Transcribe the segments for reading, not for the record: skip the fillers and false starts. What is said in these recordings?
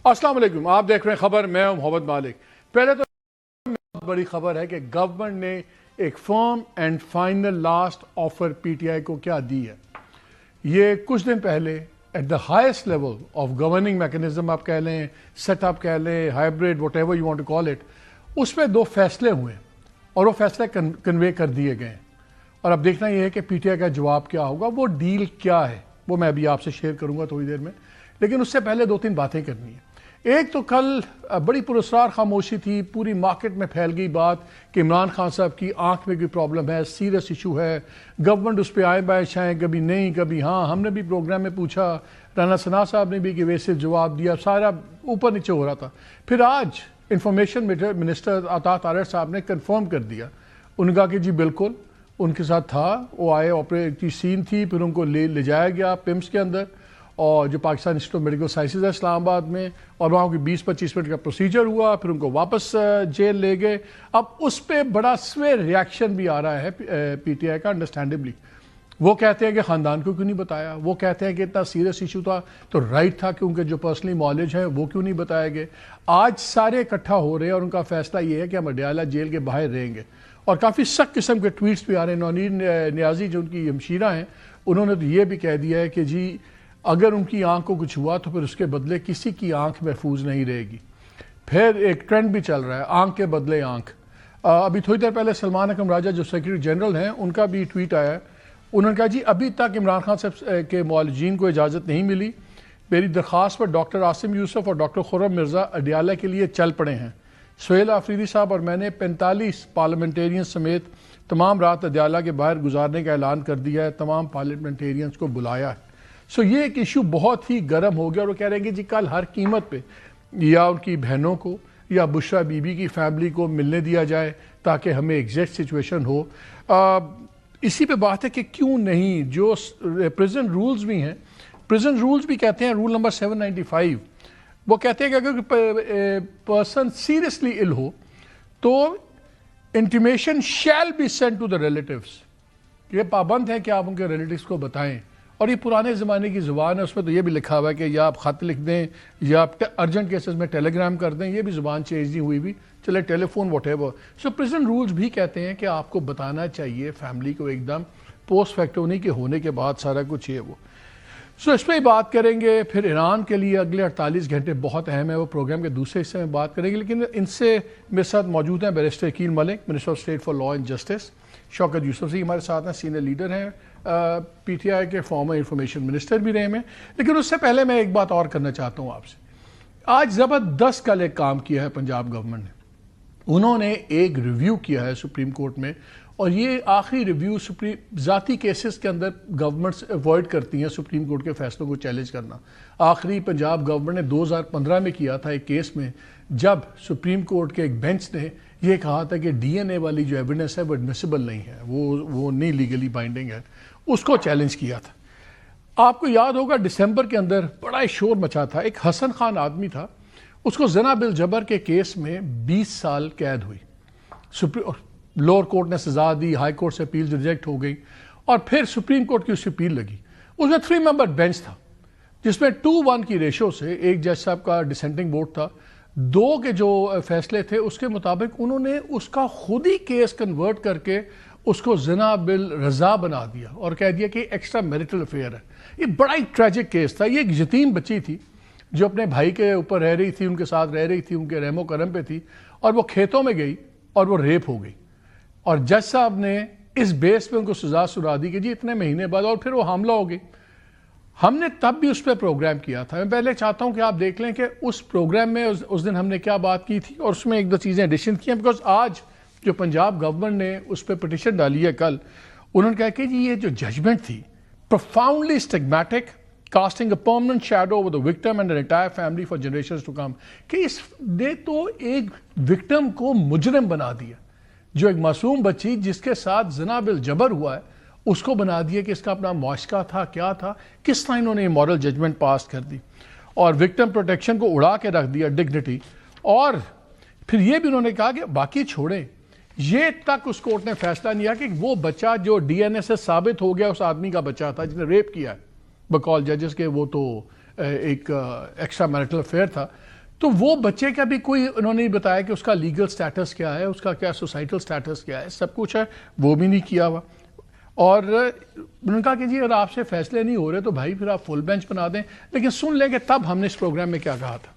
السلام علیکم، آپ دیکھ رہے ہیں خبر، میں ہوں محمد مالک۔ پہلے تو بہت بڑی خبر ہے کہ گورنمنٹ نے ایک firm and final last offer P T I کو کیا دی ہے۔ یہ کچھ دن پہلے at the highest level of governing mechanism آپ کہہ لیں، سیٹ اپ کہہ لیں، hybrid whatever you want to call it, اس پہ 2 فیصلے ہوئے اور وہ فیصلے کنوے کر دیے گئے ہیں۔ اور اب دیکھنا یہ ہے کہ پی ٹی آئی کا جواب کیا ہوگا، وہ ڈیل کیا ہے، وہ میں ابھی آپ سے شیئر کروں گا تھوڑی دیر میں۔ لیکن اس سے پہلے 2-3 باتیں کرنی ہیں۔ ایک تو کل بڑی پراسرار خاموشی تھی، پوری مارکیٹ میں پھیل گئی بات کہ عمران خان صاحب کی آنکھ میں کوئی پرابلم ہے، سیریس ایشو ہے، گورنمنٹ اس پہ آئے بائیں شائیں، کبھی نہیں کبھی ہاں۔ ہم نے بھی پروگرام میں پوچھا، رانا ثنا صاحب نے بھی کہ ویسے جواب دیا، سارا اوپر نیچے ہو رہا تھا۔ پھر آج انفارمیشن منسٹر عطا طارق صاحب نے کنفرم کر دیا، انہوں نے کہا کہ جی بالکل ان کے ساتھ تھا، وہ آئے، آپریٹ کی سین تھی، پھر ان کو لے جایا گیا پمس کے اندر، اور جو Pakistan institute of medical sciences ہے اسلام آباد میں، اور وہاں کی 20-25 منٹ کا پروسیجر ہوا، پھر ان کو واپس جیل لے گئے۔ اب اس پہ بڑا سوے ریاکشن بھی آ رہا ہے پی ٹی آئی کا، انڈرسٹینڈبلی۔ وہ کہتے ہیں کہ خاندان کو کیوں نہیں بتایا، وہ کہتے ہیں کہ اتنا سیریس ایشو تھا تو رائٹ تھا کہ ان کے جو پرسنلی مالج ہیں وہ کیوں نہیں بتائے گئے۔ آج سارے اکٹھا ہو رہے ہیں اور ان کا فیصلہ یہ ہے کہ ہم اڈیالہ جیل کے باہر رہیں گے، اور کافی سخت قسم کے ٹویٹس بھی آ رہے ہیں۔ نونیر نیازی جو ان کی ہمشیرہ ہیں، انہوں نے تو یہ بھی کہہ دیا ہے کہ جی اگر ان کی آنکھ کو کچھ ہوا تو پھر اس کے بدلے کسی کی آنکھ محفوظ نہیں رہے گی۔ پھر ایک ٹرینڈ بھی چل رہا ہے، آنکھ کے بدلے آنکھ۔ ابھی تھوڑی دیر پہلے سلمان اکرم راجہ جو سیکرٹری جنرل ہیں، ان کا بھی ٹویٹ آیا ہے، انہوں نے کہا جی ابھی تک عمران خان صاحب کے معالجین کو اجازت نہیں ملی، میری درخواست پر ڈاکٹر عاصم یوسف اور ڈاکٹر خرم مرزا اڈیالہ کے لیے چل پڑے ہیں۔ سہیل آفریدی صاحب اور میں نے 45 پارلیمنٹیرین سمیت تمام رات اڈیالہ کے باہر گزارنے کا اعلان کر دیا ہے، تمام پارلیمنٹیرینز کو بلایا ہے۔ یہ ایک ایشو بہت ہی گرم ہو گیا، اور وہ کہہ رہے ہیں کہ جی کل ہر قیمت پہ یا ان کی بہنوں کو یا بشرا بی بی کی فیملی کو ملنے دیا جائے تاکہ ہمیں ایگزیکٹ سچویشن ہو۔ اسی پہ بات ہے کہ کیوں نہیں، جو پریزن رولز بھی ہیں، پریزن رولز بھی کہتے ہیں، رول نمبر 795 وہ کہتے ہیں کہ اگر پرسن سیریسلی ill ہو تو intimation shall be sent to the relatives, یہ پابند ہے کہ آپ ان کے ریلیٹیوز کو بتائیں۔ اور یہ پرانے زمانے کی زبان ہے، اس میں تو یہ بھی لکھا ہوا ہے کہ یا آپ خط لکھ دیں یا آپ ارجنٹ کیسز میں ٹیلی گرام کر دیں، یہ بھی زبان چینج نہیں ہوئی بھی، چلے telephone whatever. So prison rules بھی کہتے ہیں کہ آپ کو بتانا چاہیے فیملی کو ایک دم پوسٹ فیکٹو، نہیں کہ ہونے کے بعد سارا کچھ یہ وہ۔ سو اس پہ ہی بات کریں گے۔ پھر ایران کے لیے اگلے 48 گھنٹے بہت اہم ہے، وہ پروگرام کے دوسرے حصے میں بات کریں گے، لیکن ان سے میرے ساتھ موجود ہیں barrister Aqeel Malik, minister of state for law and justice, Shaukat Yousaf ji ہمارے ساتھ ہیں، سینئر لیڈر ہیں پی ٹی آئی کے، فارمر انفارمیشن منسٹر بھی رہے ہیں۔ لیکن اس سے پہلے میں ایک بات اور کرنا چاہتا ہوں آپ سے۔ آج زبردست کل ایک کام کیا ہے پنجاب گورنمنٹ نے، انہوں نے ایک ریویو کیا ہے سپریم کورٹ میں، اور یہ آخری ریویو ذاتی کیسز کے اندر گورنمنٹس ایوائڈ کرتی ہیں سپریم کورٹ کے فیصلوں کو چیلنج کرنا۔ آخری پنجاب گورنمنٹ نے 2015 میں کیا تھا ایک کیس میں، جب سپریم کورٹ کے ایک بینچ نے یہ کہا تھا کہ ڈی این اے والی جو ایویڈنس ہے وہ ایڈمیسیبل نہیں ہے، وہ نہیں لیگلی بائنڈنگ ہے، اس کو چیلنج کیا تھا۔ آپ کو یاد ہوگا دسمبر کے اندر بڑا شور مچا تھا، ایک حسن خان آدمی تھا، اس کو زنا بالجبر کے کیس میں 20 سال قید ہوئی، لوور کورٹ نے سزا دی، ہائی کورٹ سے اپیل ریجیکٹ ہو گئی، اور پھر سپریم کورٹ کی اس اپیل لگی۔ اس میں 3 ممبر بینچ تھا، جس میں 2-1 کی ریشو سے، ایک جج صاحب کا ڈسینٹنگ ووٹ تھا، 2 کے جو فیصلے تھے اس کے مطابق انہوں نے اس کا خود ہی کیس کنورٹ کر کے اس کو زنا بالرضا بنا دیا اور کہہ دیا کہ ایکسٹرا میریٹل افیئر ہے۔ یہ بڑا ہی ٹریجک کیس تھا۔ یہ ایک یتیم بچی تھی جو اپنے بھائی کے اوپر رہ رہی تھی، ان کے ساتھ رہ رہی تھی، ان کے رحم و کرم پہ تھی، اور وہ کھیتوں میں گئی اور وہ ریپ ہو گئی، اور جج صاحب نے اس بیس پہ ان کو سزا سنا دی کہ جی اتنے مہینے بعد، اور پھر وہ حاملہ ہو گئی۔ ہم نے تب بھی اس پہ پروگرام کیا تھا۔ میں پہلے چاہتا ہوں کہ آپ دیکھ لیں کہ اس پروگرام میں اس دن ہم نے کیا بات کی تھی، اور اس میں 1-2 چیزیں ایڈیشن کی ہیں، بیکاز آج جو پنجاب گورنمنٹ نے اس پہ پٹیشن ڈالی ہے کل، انہوں نے کہا کہ جی یہ جو ججمنٹ تھی profoundly stigmatic, casting a permanent shadow over the victim and the entire family for generations to come، کہ اس نے تو ایک وکٹم کو مجرم بنا دیا، جو ایک معصوم بچی جس کے ساتھ زنا بالجبر ہوا ہے اس کو بنا دیا کہ اس کا اپنا معاشقہ تھا، کیا تھا، کس طرح انہوں نے مورل ججمنٹ پاس کر دی، اور وکٹم پروٹیکشن کو اڑا کے رکھ دیا، ڈگنیٹی۔ اور پھر یہ بھی انہوں نے کہا کہ باقی چھوڑیں، یہ تک اس کورٹ نے فیصلہ نہیں کیا کہ وہ بچہ جو ڈی این اے سے ثابت ہو گیا اس آدمی کا بچہ تھا جس نے ریپ کیا ہے، بقول ججز کے وہ تو ایک ایکسٹرا میرٹل افیئر تھا، تو وہ بچے کا بھی کوئی انہوں نے نہیں بتایا کہ اس کا لیگل سٹیٹس کیا ہے, اس کا کیا سوسائٹل سٹیٹس کیا ہے, سب کچھ ہے وہ بھی نہیں کیا ہوا. اور انہوں نے کہا کہ جی اگر آپ سے فیصلے نہیں ہو رہے تو بھائی پھر آپ فل بینچ بنا دیں. لیکن سن لیں کہ تب ہم نے اس پروگرام میں کیا کہا تھا.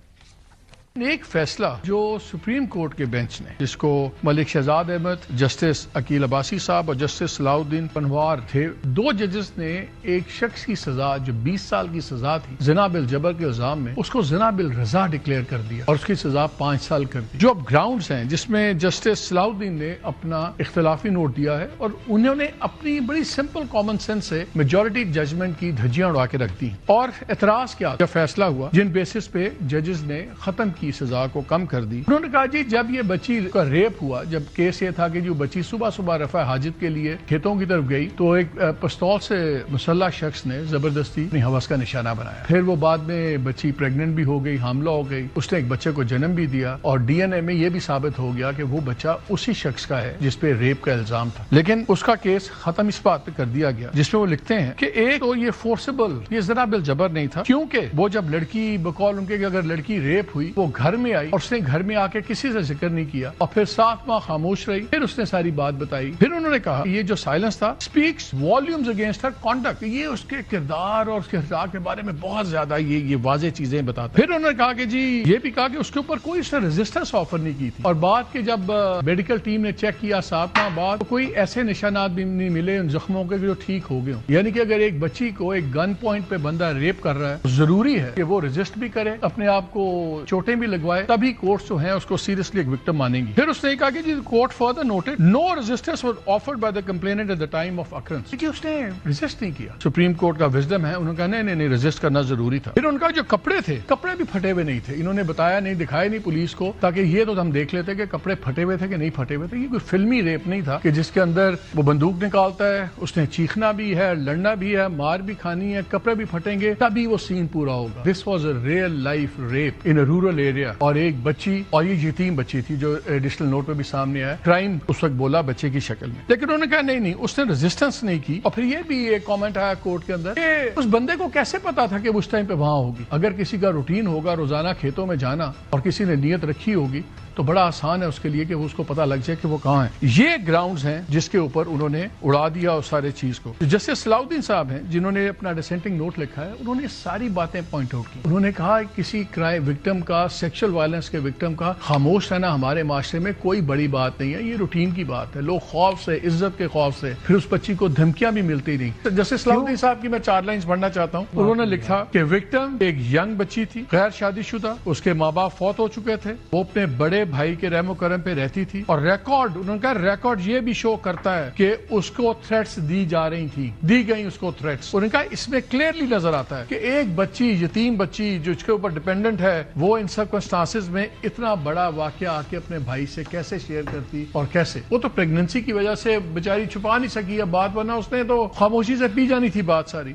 ایک فیصلہ جو سپریم کورٹ کے بینچ نے, جس کو ملک شہزاد احمد, جسٹس عقیل عباسی صاحب اور جسٹس صلاح الدین پنوار تھے, 2 ججز نے ایک شخص کی سزا جو 20 سال کی سزا تھی زنا بالجبر کے الزام میں, اس کو زنا بالرضا ڈکلیئر کر دیا اور اس کی سزا 5 سال کر دی. جو اب گراؤنڈز ہیں جس میں جسٹس صلاح الدین نے اپنا اختلافی نوٹ دیا ہے اور انہوں نے اپنی بڑی سمپل کامن سینس سے میجورٹی ججمنٹ کی دھجیاں اڑا کے رکھ دی اور اعتراض کیا جب فیصلہ ہوا جن بیسس پہ ججز نے ختم کی سزا کو کم کر دی. انہوں نے کہا جی جب یہ بچی کا ریپ ہوا, جب کیس یہ تھا کہ جو بچی صبح صبح رفع حاجت کے لیے کھیتوں کی طرف گئی تو ایک پستول سے مسلح شخص نے زبردستی اپنی ہوس کا نشانہ بنایا. پھر وہ بعد میں بچی پریگننٹ بھی ہو گئی, حاملہ ہو گئی, اس نے ایک بچے کو جنم بھی دیا اور ڈی این اے میں یہ بھی ثابت ہو گیا کہ وہ بچہ اسی شخص کا ہے جس پہ ریپ کا الزام تھا. لیکن اس کا کیس ختم اس بات پہ کر دیا گیا جس میں وہ لکھتے ہیں کہ ایک تو یہ فورسبل, یہ زنا بالجبر نہیں تھا, کیونکہ وہ جب لڑکی بقول ان کے کہ اگر لڑکی ریپ ہوئی وہ گھر میں آئی اور اس نے گھر میں آ کے کسی سے ذکر نہیں کیا اور پھر 7 ماہ خاموش رہی, پھر اس نے ساری بات بتائی. پھر انہوں نے کہا یہ جو سائلنس تھا اسپیکس والیومز اگینسٹ ہر کانڈکٹ, یہ اس کے کردار اور اس کے اخلاق کے بارے میں بہت زیادہ یہ واضح چیزیں بتاتا. پھر انہوں نے کہا کہ جی یہ بھی کہا کہ اس کے اوپر کوئی اس نے ریزسٹنس آفر نہیں کی تھی اور بات کہ جب میڈیکل ٹیم نے چیک کیا 7 ماہ بعد تو کوئی ایسے نشانات بھی نہیں ملے ان زخموں کے جو ٹھیک ہو گئے ہوں. یعنی کہ اگر ایک بچی کو ایک گن پوائنٹ پہ بندہ ریپ کر رہا ہے ضروری ہے کہ وہ ریزسٹ بھی کرے, اپنے آپ کو چوٹیں بھی لگوائے, تبھی کورٹس جو ہیں اس کو سیریسلی ایک وکٹم مانیں گی. پھر اس نے کہا کہ جی court further noted no resistance was offered by the complainant at the time of occurrence, کہ اس نے ریزسٹ نہیں کیا. سپریم کورٹ کا وزڈم ہے, انہوں نے کہا نہیں ریزسٹ کرنا ضروری تھا. پھر ان کا جو کپڑے تھے, کپڑے بھی پھٹے ہوئے نہیں تھے, انہوں نے بتایا نہیں, دکھائے نہیں پولیس کو تاکہ یہ تو ہم دیکھ لیتے کہ کپڑے پھٹے ہوئے تھے کہ نہیں پھٹے ہوئے تھے. یہ کوئی فلمی ریپ نہیں تھا کہ جس کے اندر وہ بندوق نکالتا ہے, اس نے چیخنا بھی ہے, لڑنا بھی ہے, مار بھی کھانی ہے, کپڑے بھی پھٹیں گے تبھی وہ سین پورا ہوگا. This was a real life rape in a rural area. اور ایک بچی, اور یہ یتیم بچی تھی جو ایڈیشنل نوٹ پہ بھی سامنے آیا, کرائم اس وقت بولا بچے کی شکل میں. لیکن انہوں نے کہا نہیں اس نے ریزسٹنس نہیں کی. اور پھر یہ بھی ایک کامنٹ آیا کورٹ کے اندر کہ اس بندے کو کیسے پتا تھا کہ وہ اس ٹائم پہ وہاں ہوگی. اگر کسی کا روٹین ہوگا روزانہ کھیتوں میں جانا اور کسی نے نیت رکھی ہوگی تو بڑا آسان ہے اس کے لیے کہ اس کو پتا لگ جائے کہ وہ کہاں ہے. یہ گراؤنڈز ہیں جس کے اوپر انہوں نے اڑا دیا اس سارے چیز کو. جسٹس صلاح الدین صاحب ہیں جنہوں نے اپنا ڈسینٹنگ نوٹ لکھا ہے, انہوں نے ساری باتیں پوائنٹ آؤٹ کی. انہوں نے کہا کسی کرائم وکٹم کا, سیکشل وائلنس کے وکٹم کا خاموش رہنا ہمارے معاشرے میں کوئی بڑی بات نہیں ہے, یہ روٹین کی بات ہے. لوگ خوف سے, عزت کے خوف سے, پھر اس بچی کو دھمکیاں بھی ملتی نہیں. جسٹس صلاح الدین صاحب کی میں 4 لائنز پڑھنا چاہتا ہوں. انہوں نے لکھا کہ وکٹم ایک ینگ بچی تھی, غیر شادی شدہ, اس کے ماں باپ فوت ہو چکے تھے, وہ اپنے بڑے بھائی کے رحم و کرم پہ رہتی تھی, اور ریکارڈ, انہوں نے کہا ریکارڈ یہ بھی شو کرتا ہے کہ اس کو تھریٹس دی جا رہی تھی, دی گئی اس کو تھریٹس. انہوں نے کہا اس میں کلیئرلی نظر آتا ہے کہ ایک بچی, یتیم بچی جو اس کے اوپر ڈیپینڈنٹ ہے, وہ ان سرکمسٹانسز میں اتنا بڑا واقعہ آ کے اپنے بھائی سے کیسے شیئر کرتی, اور کیسے وہ تو پریگننسی کی وجہ سے بیچاری چھپا نہیں سکی ہے بات, ورنہ اس نے تو خاموشی سے پی جانی تھی بات ساری.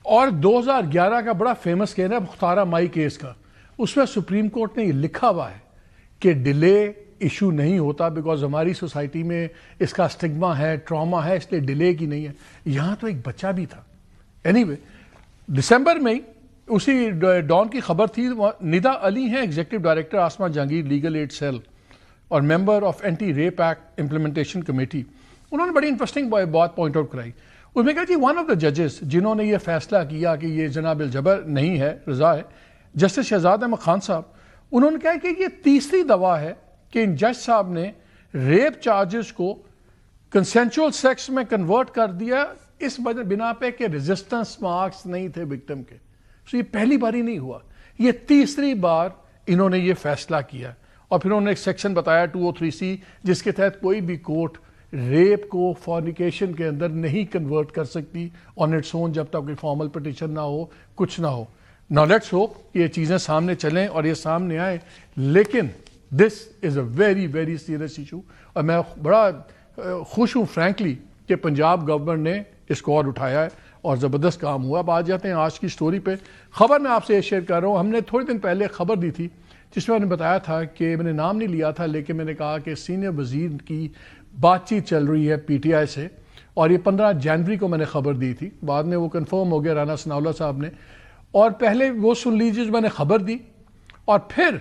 اور 2011 کا بڑا فیمس کیس ہے مختارہ مائی کیس کا, اس میں سپریم کورٹ نے یہ لکھا ہوا ہے کہ ڈیلے ایشو نہیں ہوتا بیکاز ہماری سوسائٹی میں اس کا اسٹگما ہے, ٹراما ہے, اس لیے ڈیلے کی نہیں ہے. یہاں تو ایک بچہ بھی تھا. اینی وے, دسمبر میں اسی ڈان کی خبر تھی, ندا علی ہیں executive director Asma Jahangir legal aid cell اور member of anti rape act implementation committee. انہوں نے بڑی انٹرسٹنگ بات پوائنٹ آؤٹ کرائی. اس میں کہا جی ون آف دا ججز جنہوں نے یہ فیصلہ کیا کہ یہ زنا بالجبر نہیں ہے, رضا ہے, جسٹس شہزاد احمد خان صاحب. انہوں نے کہا کہ یہ تیسری دفعہ ہے کہ ان جج صاحب نے ریپ چارجز کو کنسینچول سیکس میں کنورٹ کر دیا اس بنا پہ کہ ریزسٹنس مارکس نہیں تھے وکٹم کے. سو یہ پہلی بار ہی نہیں ہوا, یہ تیسری بار انہوں نے یہ فیصلہ کیا. اور پھر انہوں نے ایک سیکشن بتایا 203C جس کے تحت کوئی بھی کورٹ ریپ کو فورنیکیشن کے اندر نہیں کنورٹ کر سکتی آن اٹس اون جب تک کوئی فارمل پٹیشن نہ ہو, کچھ نہ ہو. Now let's hope کہ یہ چیزیں سامنے چلیں اور یہ سامنے آئیں, لیکن this is a very very serious issue. اور میں بڑا خوش ہوں فرینکلی کہ پنجاب گورنمنٹ نے اس کو اور اٹھایا ہے اور زبردست کام ہوا. اب آ جاتے ہیں آج کی سٹوری پہ. خبر میں آپ سے یہ شیئر کر رہا ہوں, ہم نے تھوڑے دن پہلے خبر دی تھی جس میں نے بتایا تھا کہ میں نے نام نہیں لیا تھا, لیکن میں نے کہا کہ سینئر وزیر کی بات چیت چل رہی ہے پی ٹی آئی سے, اور یہ 15 جنوری کو میں نے خبر دی تھی. بعد میں وہ کنفرم ہو گیا رانا ثناءاللہ صاحب نے, اور پہلے وہ سن لیجیے جو میں نے خبر دی, اور پھر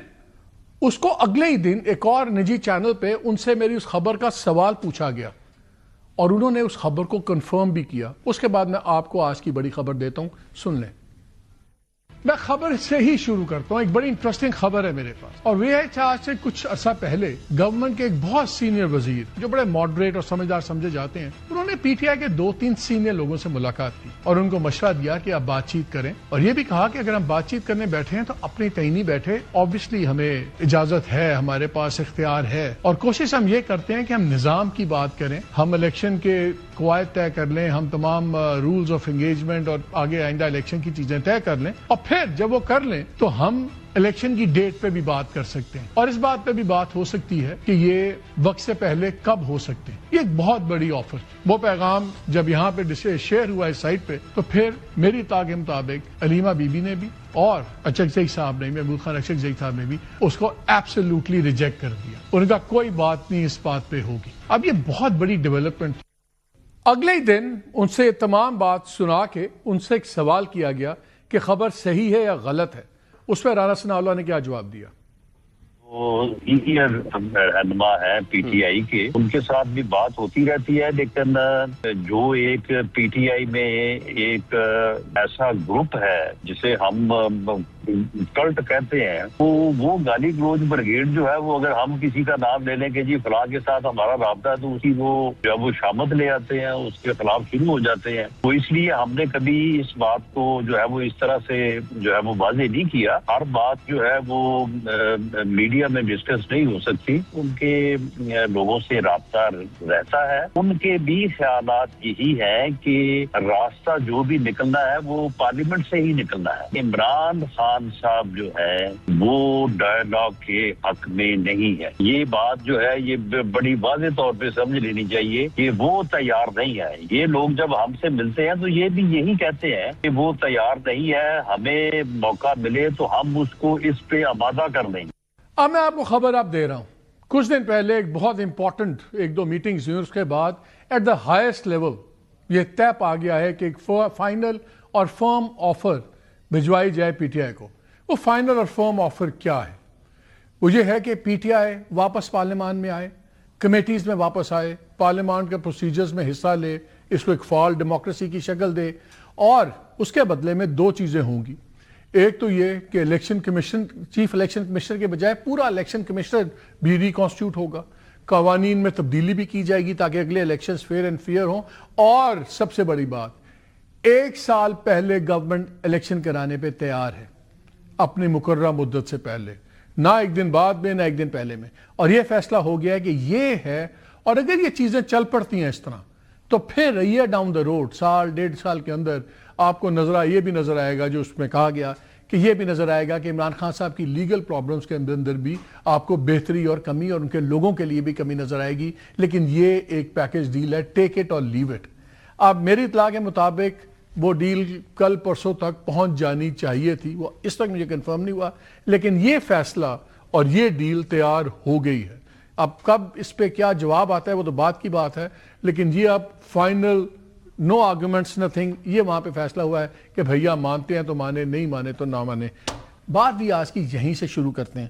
اس کو اگلے ہی دن ایک اور نجی چینل پہ ان سے میری اس خبر کا سوال پوچھا گیا اور انہوں نے اس خبر کو کنفرم بھی کیا. اس کے بعد میں آپ کو آج کی بڑی خبر دیتا ہوں, سن لیں. میں خبر سے ہی شروع کرتا ہوں. ایک بڑی انٹرسٹنگ خبر ہے میرے پاس, اور وہ ہے کہ آج سے کچھ عرصہ پہلے گورنمنٹ کے ایک بہت سینئر وزیر جو بڑے ماڈریٹ اور سمجھدار سمجھے جاتے ہیں, انہوں نے پی ٹی آئی کے 2-3 سینئر لوگوں سے ملاقات کی اور ان کو مشورہ دیا کہ آپ بات چیت کریں, اور یہ بھی کہا کہ اگر ہم بات چیت کرنے بیٹھے ہیں تو اپنی تعین نہیں بیٹھے, آبویسلی ہمیں اجازت ہے, ہمارے پاس اختیار ہے, اور کوشش ہم یہ کرتے ہیں کہ ہم نظام کی بات کریں, ہم الیکشن کے قواعد طے کر لیں, ہم تمام رولز آف انگیجمنٹ اور آگے آئندہ الیکشن کی چیزیں طے کر لیں, اور پھر جب وہ کر لیں تو ہم الیکشن کی ڈیٹ پہ بھی بات کر سکتے ہیں, اور اس بات پہ بھی بات ہو سکتی ہے کہ یہ وقت سے پہلے کب ہو سکتے ہیں. یہ ایک بہت بڑی آفر. وہ پیغام جب یہاں پہ شیئر ہوا اس سائٹ پہ تو پھر میری اطلاع کے مطابق علیمہ بی بی نے بھی اور اچکزئی صاحب نے, محمود خان اچکزئی صاحب نے بھی اس کو ایبسولوٹلی ریجیکٹ کر دیا. ان کا کوئی بات نہیں اس بات پہ ہوگی. اب یہ بہت بڑی ڈیولپمنٹ. اگلے ہی دن ان سے تمام بات سنا کے ان سے ایک سوال کیا گیا کہ خبر صحیح ہے یا غلط ہے. اس پہ رانا ثناء اللہ نے کیا جواب دیا؟ وہ سینئر رہنما ہے پی ٹی آئی کے, ان کے ساتھ بھی بات ہوتی رہتی ہے, لیکن جو ایک پی ٹی آئی میں ایک ایسا گروپ ہے جسے ہم کلٹ کہتے ہیں, وہ گالی گلوچ بریگیڈ جو ہے, وہ اگر ہم کسی کا نام لے لیں کہ جی فلاں کے ساتھ ہمارا رابطہ ہے تو اسی وہ جب وہ شامت لے آتے ہیں, اس کے خلاف شروع ہو جاتے ہیں. تو اس لیے ہم نے کبھی اس بات کو جو ہے وہ اس طرح سے جو ہے وہ واضح نہیں کیا. ہر بات جو ہے وہ میڈیا میں ڈسکس نہیں ہو سکتی, ان کے لوگوں سے رابطہ رہتا ہے. ان کے بھی خیالات یہی ہیں کہ راستہ جو بھی نکلنا ہے وہ پارلیمنٹ سے ہی نکلنا ہے. عمران خان صاحب جو ہے وہ ڈائلاگ کے حق میں نہیں ہے. یہ بات جو ہے یہ بڑی واضح طور پہ سمجھ لینی چاہیے کہ وہ تیار نہیں ہے. یہ لوگ جب ہم سے ملتے ہیں تو یہ بھی یہی کہتے ہیں کہ وہ تیار نہیں ہے, ہمیں موقع ملے تو ہم اس کو اس پہ آمادہ کر لیں گے. اب میں آپ کو خبر آپ دے رہا ہوں. کچھ دن پہلے ایک بہت امپورٹنٹ 1-2 میٹنگز ہوئی, اس کے بعد ایٹ دا ہائیسٹ لیول یہ طے پا گیا ہے کہ ایک فائنل اور فرم آفر بھجوائی جائے پی ٹی آئی کو. وہ فائنل اور فرم آفر کیا ہے؟ وہ یہ ہے کہ پی ٹی آئی واپس پارلیمان میں آئے, کمیٹیز میں واپس آئے, پارلیمان کے پروسیجرز میں حصہ لے, اس کو ایک فعال ڈیموکریسی کی شکل دے, اور اس کے بدلے میں 2 چیزیں ہوں گی. ایک تو یہ کہ election commission, chief election commissioner کے بجائے پورا الیکشن کمشنر بھی ریکانسٹیٹیوٹ ہوگا, قوانین میں تبدیلی بھی کی جائے گی تاکہ اگلے الیکشنز فیئر اینڈ فیئر ہوں, اور سب سے بڑی بات 1 سال پہلے گورنمنٹ الیکشن کرانے پہ تیار ہے, اپنی مقررہ مدت سے پہلے, نہ 1 دن بعد میں نہ 1 دن پہلے میں. اور یہ فیصلہ ہو گیا ہے کہ یہ ہے, اور اگر یہ چیزیں چل پڑتی ہیں اس طرح تو پھر ایئر ڈاؤن دا روڈ, 1.5 سال کے اندر آپ کو یہ بھی نظر آئے گا جو اس میں کہا گیا کہ یہ بھی نظر آئے گا کہ عمران خان صاحب کی لیگل پرابلمز کے اندر بھی آپ کو بہتری اور کمی, اور ان کے لوگوں کے لیے بھی کمی نظر آئے گی. لیکن یہ ایک پیکج ڈیل ہے, ٹیک اٹ اور لیو اٹ. اب میری اطلاع کے مطابق وہ ڈیل کل پرسوں تک پہنچ جانی چاہیے تھی, وہ اس تک مجھے کنفرم نہیں ہوا, لیکن یہ فیصلہ اور یہ ڈیل تیار ہو گئی ہے. اب کب اس پہ کیا جواب آتا ہے وہ تو بات کی بات ہے, لیکن یہ اب فائنل, نو آرگومنٹس نتھنگ, یہ وہاں پہ فیصلہ ہوا ہے کہ بھیا مانتے ہیں تو مانے, نہیں مانے تو نہ مانے. بات بھی آج کی یہیں سے شروع کرتے ہیں.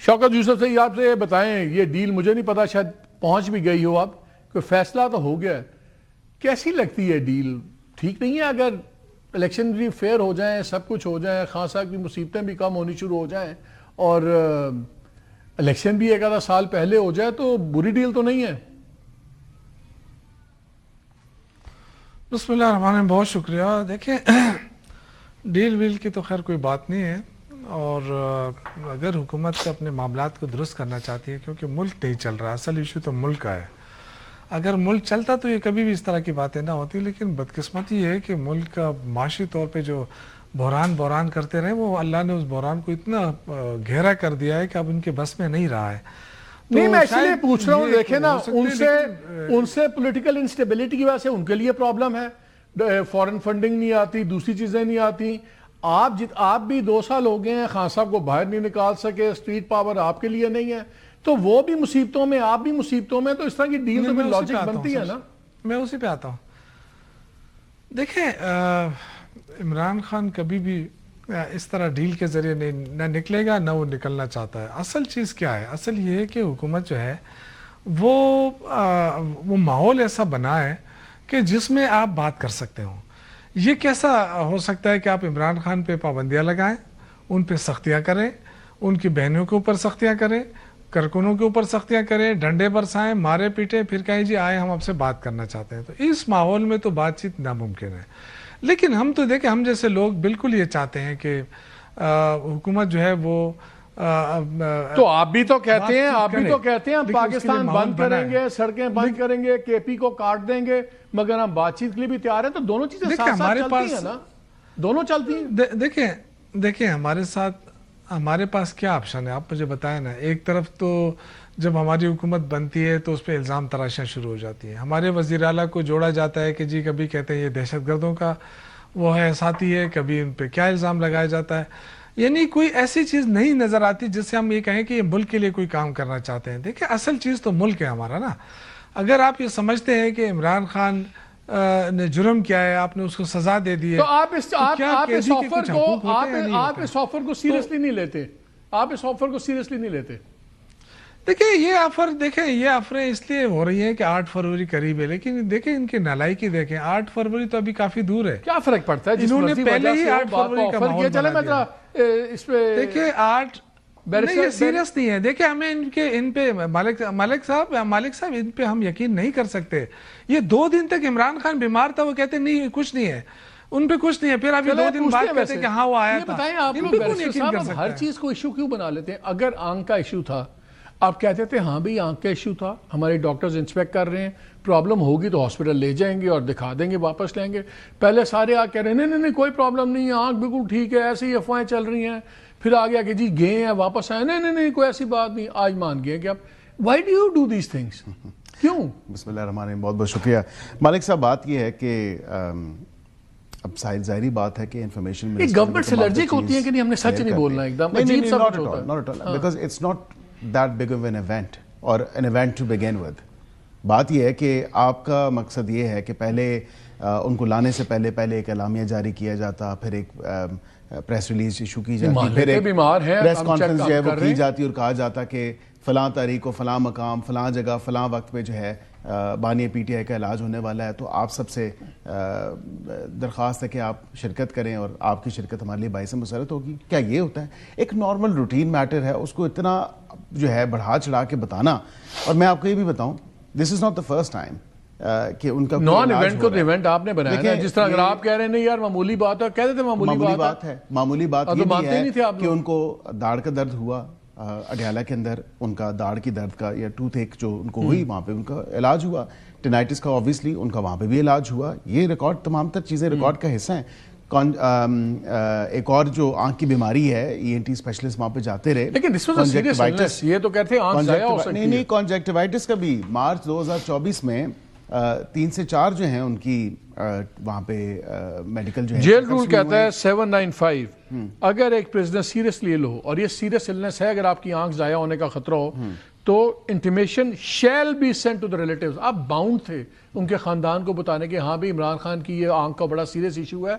شوکت یوسف سے آپ سے بتائیں, یہ ڈیل مجھے نہیں پتا شاید پہنچ بھی گئی ہو, اب کوئی فیصلہ تو ہو گیا ہے, کیسی لگتی ہے ڈیل؟ ٹھیک نہیں ہے اگر الیکشن بھی فیئر ہو جائیں, سب کچھ ہو جائیں, خان صاحب کی مصیبتیں بھی کم ہونی شروع ہو جائیں, اور الیکشن بھی 1 آدھا سال پہلے ہو جائے, تو بری ڈیل تو نہیں ہے؟ بسم اللہ الرحمن الرحیم, بہت شکریہ. دیکھیں ڈیل ویل کی تو خیر کوئی بات نہیں ہے, اور اگر حکومت اپنے معاملات کو درست کرنا چاہتی ہے, کیونکہ ملک نہیں چل رہا, اصل ایشو تو ملک کا ہے. اگر ملک چلتا تو یہ کبھی بھی اس طرح کی باتیں نہ ہوتی, لیکن بدقسمتی یہ ہے کہ ملک کا معاشی طور پہ جو بحران کرتے رہے, وہ اللہ نے اس بحران کو اتنا گہرا کر دیا ہے کہ اب ان کے بس میں نہیں رہا ہے. نہیں, میں اس لیے پوچھ رہا ہوں, دیکھیں نا, ان سے پولیٹیکل انسٹیبلٹی کی وجہ سے ان کے لیے پرابلم ہے, فورن فنڈنگ نہیں آتی, دوسری چیزیں نہیں آتی. آپ بھی 2 سال ہو گئے ہیں, خان صاحب کو باہر نہیں نکال سکے, اسٹریٹ پاور آپ کے لیے نہیں ہے, تو وہ بھی مصیبتوں میں, آپ بھی مصیبتوں میں, تو اس طرح کی ڈیل تو پھر لاجک بنتی ہے نا. میں اسی پہ آتا ہوں. دیکھیں عمران خان کبھی بھی اس طرح ڈیل کے ذریعے نہ نکلے گا نہ وہ نکلنا چاہتا ہے. اصل چیز کیا ہے؟ اصل یہ ہے کہ حکومت جو ہے وہ ماحول ایسا بنا ہے کہ جس میں آپ بات کر سکتے ہوں. یہ کیسا ہو سکتا ہے کہ آپ عمران خان پہ پابندیاں لگائیں، ان پہ سختیاں کریں، ان کی بہنوں کے اوپر سختیاں کریں، کارکنوں کے اوپر سختیاں کریں، ڈنڈے برسائیں، مارے پیٹیں، پھر کہیں جی آئے ہم آپ سے بات کرنا چاہتے ہیں. تو اس ماحول میں تو بات چیت ناممکن ہے. لیکن ہم تو دیکھیں، ہم جیسے لوگ بالکل یہ چاہتے ہیں کہ حکومت جو ہے وہ تو آپ بھی تو کہتے ہیں ہم پاکستان بند کریں گے، سڑکیں بند کریں گے، کے پی کو کاٹ دیں گے، مگر ہم بات چیت کے لیے بھی تیار ہیں. تو دونوں چیزیں ساتھ ساتھ چلتی ہیں نا، دونوں چلتی ہیں. دیکھیں ہمارے پاس کیا آپشن ہے، آپ مجھے بتائیں نا. ایک طرف تو جب ہماری حکومت بنتی ہے تو اس پہ الزام تراشیاں شروع ہو جاتی ہیں. ہمارے وزیر اعلیٰ کو جوڑا جاتا ہے کہ جی کبھی کہتے ہیں یہ دہشت گردوں کا وہ ہے ساتھی ہے، کبھی ان پہ کیا الزام لگایا جاتا ہے. یعنی کوئی ایسی چیز نہیں نظر آتی جس سے ہم یہ کہیں کہ یہ ملک کے لیے کوئی کام کرنا چاہتے ہیں. دیکھیں اصل چیز تو ملک ہے ہمارا نا. اگر آپ یہ سمجھتے ہیں کہ عمران خان نے جرم کیا ہے، آپ نے اس کو سزا دے دی ہے، تو آپ اس آفر کو سیریسلی نہیں لیتے. آپ اس آفر کو سیریسلی نہیں لیتے. دیکھیں یہ آفریں اس لیے ہو رہی ہیں کہ 8 فروری قریب ہے، لیکن دیکھیں ان کی نالائکی دیکھیں. 8 فروری تو ابھی کافی دور ہے. کیا فرق پڑتا ہے؟ انہوں نے پہلے ہی 8 فروری کا ماحول بنا دیا. اس پہ دیکھیں 8 یہ سیریس نہیں ہے. دیکھیں ہمیں ان پہ مالک صاحب ان پہ ہم یقین نہیں کر سکتے. یہ 2 دن تک عمران خان بیمار تھا، وہ کہتے نہیں کچھ نہیں ہے، ان پہ کچھ نہیں ہے. پھر ابھی 2 دن بعد کہتے ہیں کہ ہاں وہ آیا تھا. بتائیں آپ لوگ ہر چیز کو ایشو کیوں بنا لیتے ہیں؟ اگر آنکھ کا ایشو تھا، آپ کہتے تھے ہاں بھئی آنکھ کا ایشو تھا، ہمارے ڈاکٹرز انسپیکٹ کر رہے ہیں، پرابلم ہوگی تو ہاسپٹل لے جائیں گے اور دکھا دیں گے، واپس لیں گے. پہلے سارے آ کہہ رہے ہیں نہیں کوئی پرابلم نہیں ہے، آنکھ بالکل ٹھیک ہے، ایسے ہی افواہیں چل رہی ہیں. پھر آ گیا کہ جی گئے ہیں واپس آئے، نہیں کوئی ایسی بات نہیں. آج مان گئے کہ اب why do you do these things? کیوں؟ بسم اللہ الرحمن الرحیم. بہت بہت شکریہ مالک صاحب. بات یہ ہے کہ اب ظاہری بات ہے کہ انفارمیشن گورنمنٹ سے الرجک ہوتی ہے کہ نہیں ہم نے سچ نہیں بولنا. ایک دم عجیب سا کچھ ہوتا ہے because it's not that big of an event اور an event to begin with. بات یہ ہے کہ آپ کا مقصد یہ ہے کہ پہلے ان کو لانے سے پہلے ایک اعلامیہ جاری کیا جاتا، پھر ایک پریس ریلیز ایشو کی جاتی، پھر ایک پریس کانفرنس جو ہے وہ کی جاتی اور کہا جاتا کہ فلاں تاریخ کو فلاں مقام فلاں جگہ فلاں وقت پہ جو ہے بانی پی ٹی آئی کا علاج ہونے والا ہے. تو آپ سب سے درخواست ہے کہ آپ شرکت کریں اور آپ کی شرکت ہمارے لیے باعث مسرت ہوگی. کیا یہ ہوتا ہے؟ ایک نارمل روٹین میٹر ہے، اس کو اتنا جو ہے بڑھا چڑھا کے بتانا. اور میں آپ کو یہ بھی بتاؤں this is not the first time کہ ان کا نان ایونٹ کو ایونٹ آپ نے بنایا. جس طرح اگر آپ کہہ رہے ہیں نہیں یار معمولی بات ہے، کہہ دیتے معمولی بات ہے. معمولی بات یہ بھی ہے کہ ان کو داڑھ کا درد ہوا اڈیالہ کے اندر، ان کا داڑھ کی درد کا یا ٹوتھ ایک جو ان کو ہوئی وہاں پہ ان کا علاج ہوا. ٹینائٹس کا آبویسلی ان کا وہاں پہ بھی علاج ہوا. یہ ریکارڈ تمام تر چیزیں ریکارڈ کا حصہ ہیں. ایک اور جو آنکھ کی بیماری ہے ای این ٹی اسپیشلسٹ وہاں پہ جاتے رہے، لیکن یہ تو کہتے ہیں آنکھ ضائع ہو سکتی ہے. نہیں کانجیکٹیوائٹس کا بھی مارچ 2024 میں 3 سے 4 جو ہیں ان کی وہاں پہ میڈیکل جو ہے جیل رول کہتا ہے 795 اگر ایک پرزنر سیریسلی ill ہو اور یہ سیریس النس ہے، اگر آپ کی آنکھ ضائع ہونے کا خطرہ ہو تو intimation shall be sent to the relatives. آپ باؤنڈ تھے ان کے خاندان کو بتانے کہ ہاں بھی عمران خان کی یہ آنکھ کا بڑا سیریس ایشو ہے،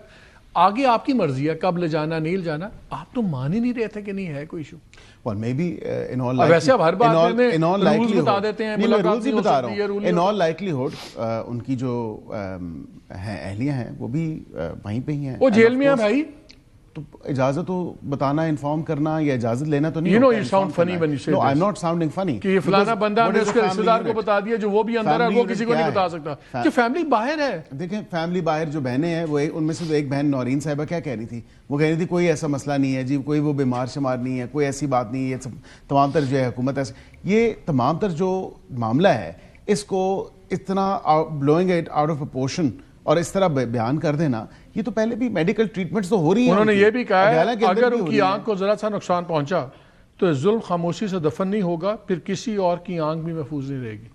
آگے آپ کی مرضی ہے کب لے جانا نہیں لے جانا. آپ تو مان ہی نہیں رہے تھے کہ نہیں ہے کوئی issue. Well, maybe in all ویسے اب ہر بات میں in all رولز بتا دیتے ہیں، رولز ہی بتا رہا ہوں. in all likelihood ان کی جو اہلیہ ہیں وہ بھی وہیں پہ ہی ہیں. وہ جیل میں ہیں بھائی. تو اجازت تو بتانا، انفارم کرنا یا اجازت لینا تو نہیں. You know you sound funny when you say this. No, I'm not sounding funny. کہ یہ فلانا بندہ ہم نے اس کے رشتہ دار کو بتا دیا جو وہ بھی اندر ہے، وہ کسی کو نہیں بتا سکتا کہ فیملی باہر ہے. دیکھیں فیملی باہر جو بہنیں ہیں وہ ان میں سے تو ایک بہن نورین صاحبہ کیا کہہ رہی تھی، وہ کہہ رہی تھی کوئی ایسا مسئلہ نہیں ہے جی، کوئی وہ بیمار شمار نہیں ہے، کوئی ایسی بات نہیں ہے. تمام تر جو ہے حکومت ایسے، یہ تمام تر جو معاملہ ہے اس کو اتنا blowing it out of proportion اور اس طرح بیان کر دینا، یہ تو پہلے بھی میڈیکل ٹریٹمنٹس تو ہو رہی ہیں. انہوں نے یہ بھی کہا ہے اگر ان کی آنکھ کو ذرا سا نقصان پہنچا تو ظلم خاموشی سے دفن نہیں ہوگا، پھر کسی اور کی آنکھ بھی محفوظ نہیں رہے گی.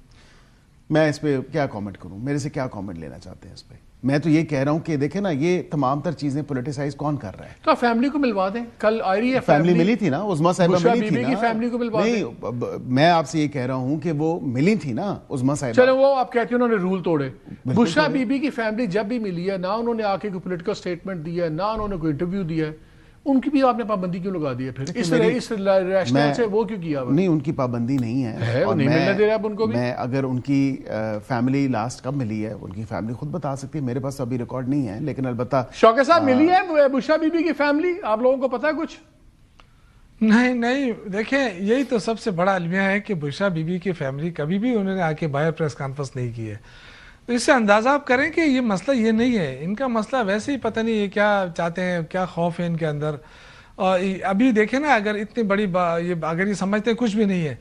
میں اس پہ کیا کامنٹ کروں؟ میرے سے کیا کامنٹ لینا چاہتے ہیں اس پہ؟ میں تو یہ کہہ رہا ہوں کہ دیکھیں نا یہ تمام تر چیزیں پولیٹیسائز کون کر رہا ہے. تو فیملی کو ملوا دیں. کل آئی رہی ہے فیملی ملی تھی نا، عظمیٰ صاحبہ ملی تھی نا. فیملی کو ملوا دیں. نہیں میں آپ سے یہ کہہ رہا ہوں کہ وہ ملی تھی نا عظمیٰ صاحبہ. چلے وہ آپ کہتے ہیں انہوں نے رول توڑے. بشرا بی بی کی فیملی جب بھی ملی ہے، نہ انہوں نے آ کے کوئی پولیٹیکل سٹیٹمنٹ دی ہے، نہ انہوں نے کوئی انٹرویو دیا ہے. ان کی بھی آپ نے پابندی کیوں لگا دی ہے پھر اس ریشنل سے وہ کیوں کیا؟ نہیں ان کی پابندی نہیں ہے اور نہیں ملنے دے رہے آپ ان کو بھی. میں اگر ان کی فیملی لاسٹ کب ملی ہے ان کی فیملی خود بتا سکتی ہے, میرے پاس ابھی ریکارڈ نہیں ہے, لیکن البتہ شوکت صاحب ملی ہے بشرا بی بی کی فیملی, آپ لوگوں کو پتا ہے کچھ؟ نہیں دیکھیں یہی تو سب سے بڑا المیہ ہے کہ بشرا بی بی کی فیملی کبھی بھی انہوں نے آ کے باہر پریس کانفرنس نہیں کی ہے. تو اس سے اندازہ آپ کریں کہ یہ مسئلہ یہ نہیں ہے, ان کا مسئلہ ویسے ہی پتہ نہیں یہ کیا چاہتے ہیں, کیا خوف ہے ان کے اندر. اور ابھی دیکھیں نا, اگر اتنی بڑی اگر یہ سمجھتے ہیں کچھ بھی نہیں ہے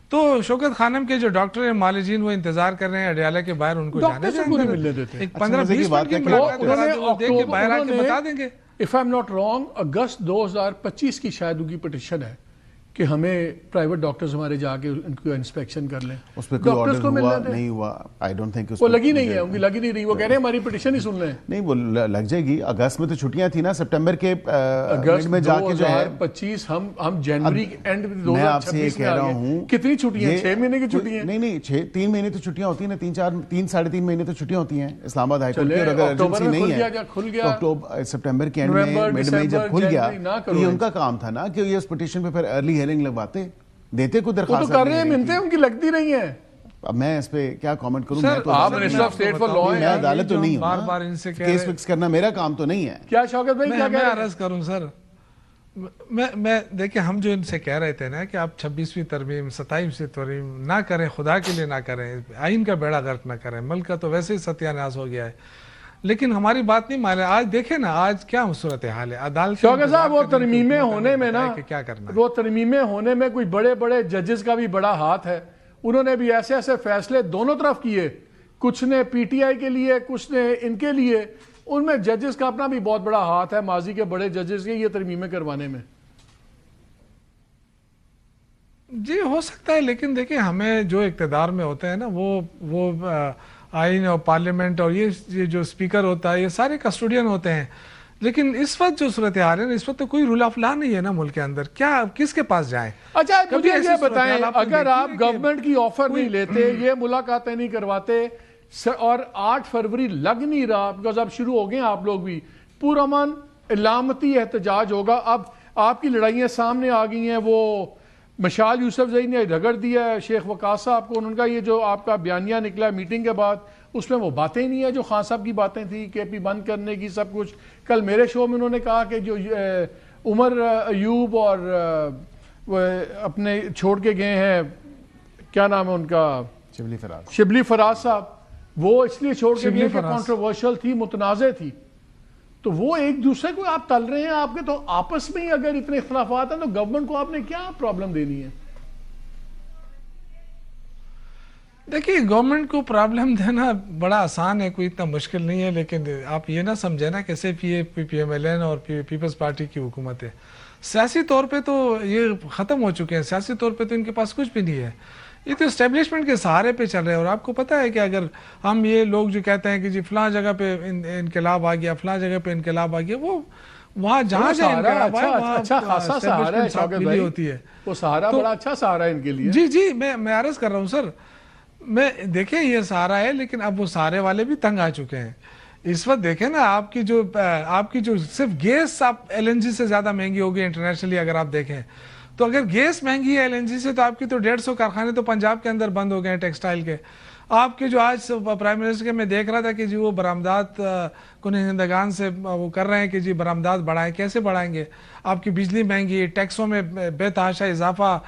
تو شوکت خانم کے جو ڈاکٹر ہیں معالجین وہ انتظار کر رہے ہیں اڈیالہ کے باہر, ان کو جانے دیں, ایک 15-20 منٹ کی ملاقات کرا دیں, وہ دیکھ کے باہر آ کے بتا دیں گے. If I'm not wrong, اگست 2025 کی شاید ان کی پٹیشن ہے کہ ہمیں پرائیویٹ ڈاکٹرز ہمارے جا کے ان کو انسپیکشن کر لیں. اس پہ کوئی آرڈر ہوا نہیں ہوا, آئی ڈونٹ تھنک وہ لگی نہیں ہے, ان کی لگی نہیں رہی, وہ کہہ رہے ہیں ہماری پٹیشن ہی سن لیں. نہیں وہ لگ جائے گی, اگست میں تو چھٹیاں تھیں نا, سپٹمبر کے مڈ میں جا کے جو ہے 2025 ہم جنوری اینڈ میں آپ سے یہ کہہ رہا ہوں کتنی چھٹیاں, 6 مہینے کی چھٹیاں؟ نہیں 3 مہینے تو چھٹیاں ہوتی ہیں نا, 3-3.5 مہینے تو چھٹیاں ہوتی ہیں اسلام آباد ہائی کورٹ کی, اور اگر ایمرجنسی نہیں ہے اکتوبر سپٹمبر کے اینڈ میں مڈ میں جب کھل گیا تو یہ ان کا کام تھا نا کہ یہ اس پٹیشن پہ پھر ارلی ہیئرنگ لگواتے, دیتے کوئی درخواست. وہ تو کر رہے ہیں, منتیں ان کی لگتی رہی ہیں. اب میں اس پہ کیا کامنٹ کروں, میں تو آپ منسٹر آف اسٹیٹ فار لا ہیں, میں عدالت تو نہیں ہوں, بار ان سے کیس فکس کرنا میرا کام تو نہیں ہے. کیا شوکت بھائی کیا میں عرض کروں سر, میں دیکھیں ہم جو ان سے کہہ رہے تھے نا کہ آپ 26ویں ترمیم 27ویں ترمیم نہ کریں, خدا کے لیے نہ کریں, آئین کا بیڑا غرق نہ کریں, ملک کا تو ویسے ہی ستیہ ناش ہو گیا ہے, لیکن ہماری بات نہیں مانے. آج دیکھیں نا آج کیا صورتحال ہے عدالت. شوکت صاحب وہ ترمیمیں ہونے میں نا, کیا کرنا, وہ ترمیمیں ہونے میں کوئی بڑے بڑے ججز کا بھی بڑا ہاتھ ہے. انہوں نے بھی ایسے ایسے فیصلے دونوں طرف کیے, کچھ نے پی ٹی آئی کے لیے, کچھ نے ان کے لیے. ان میں ججز کا اپنا بھی بہت بڑا ہاتھ ہے, ماضی کے بڑے ججز کے, یہ ترمیمیں کروانے میں. جی ہو سکتا ہے, لیکن دیکھیں ہمیں جو اقتدار میں ہوتے ہیں نا وہ آئین اور پارلیمنٹ اور یہ جو اسپیکر ہوتا ہے یہ سارے کسٹوڈین ہوتے ہیں. لیکن اس وقت جو صورتحال ہے نا, اس وقت تو کوئی رول آف لا نہیں ہے نا ملک کے اندر, کیا کس کے پاس جائیں. اچھا مجھے یہ بتائیں, اگر آپ گورنمنٹ کی آفر نہیں لیتے, یہ ملاقاتیں نہیں کرواتے, اور 8 فروری لگ نہیں رہا, بیکاز اب شروع ہو گئے ہیں آپ لوگ بھی, پرامن علامتی احتجاج ہوگا. اب آپ کی لڑائیاں سامنے آ گئی ہیں, وہ مشال یوسف زئی نے رگڑ دیا ہے شیخ وقاص صاحب کو, ان کا یہ جو آپ کا بیانیہ نکلا میٹنگ کے بعد, اس میں وہ باتیں ہی نہیں ہیں جو خان صاحب کی باتیں تھیں, کے پی بند کرنے کی سب کچھ. کل میرے شو میں انہوں نے کہا کہ جو عمر ایوب اور اپنے چھوڑ کے گئے ہیں, کیا نام ہے ان کا, شبلی فراز صاحب, وہ اس لیے چھوڑ کے گئے کہ کنٹروورشل تھی, متنازع تھی. تو وہ ایک دوسرے کو آپ تل رہے ہیں, آپ کے تو آپس میں ہی اگر اتنے اختلافات ہیں تو گورنمنٹ کو آپ نے کیا پرابلم دینی ہے؟ دیکھیے گورنمنٹ کو پرابلم دینا بڑا آسان ہے, کوئی اتنا مشکل نہیں ہے, لیکن آپ یہ نہ سمجھیں نا کہ صرف یہ پی ایم ایل این اور پیپلز پارٹی کی حکومت ہے. سیاسی طور پہ تو یہ ختم ہو چکے ہیں, سیاسی طور پہ تو ان کے پاس کچھ بھی نہیں ہے, یہ تو اسٹیبلشمنٹ کے سہارے پہ چل رہے ہیں. اور آپ کو پتہ ہے کہ اگر ہم یہ لوگ جو کہتے ہیں کہ جی فلاں جگہ پہ انقلاب آ گیا, فلاں جگہ پہ انقلاب آ گیا, وہ وہاں جہاں اچھا خاصا سہارا ہے شوکت بھائی, ہوتی ہے وہ سہارا بڑا اچھا سہارا ہے ان کے لیے. جی میں عرض کر رہا ہوں سر, میں دیکھیں یہ سہارا ہے, لیکن اب وہ سہارے والے بھی تنگ آ چکے ہیں. اس وقت دیکھیں نا آپ کی جو صرف گیس آپ ایل این جی سے زیادہ مہنگی ہوگی انٹرنیشنلی. اگر آپ دیکھیں تو اگر گیس مہنگی ہے ایل این جی سے, تو آپ کی تو 150 کارخانے تو پنجاب کے اندر بند ہو گئے ہیں ٹیکسٹائل کے. آپ کے جو آج پرائم منسٹر کے میں دیکھ رہا تھا کہ جی وہ برآمدات کنندگان سے وہ کر رہے ہیں کہ جی برآمدات بڑھائیں, کیسے بڑھائیں گے؟ آپ کی بجلی مہنگی, ٹیکسوں میں بے تحاشا اضافہ,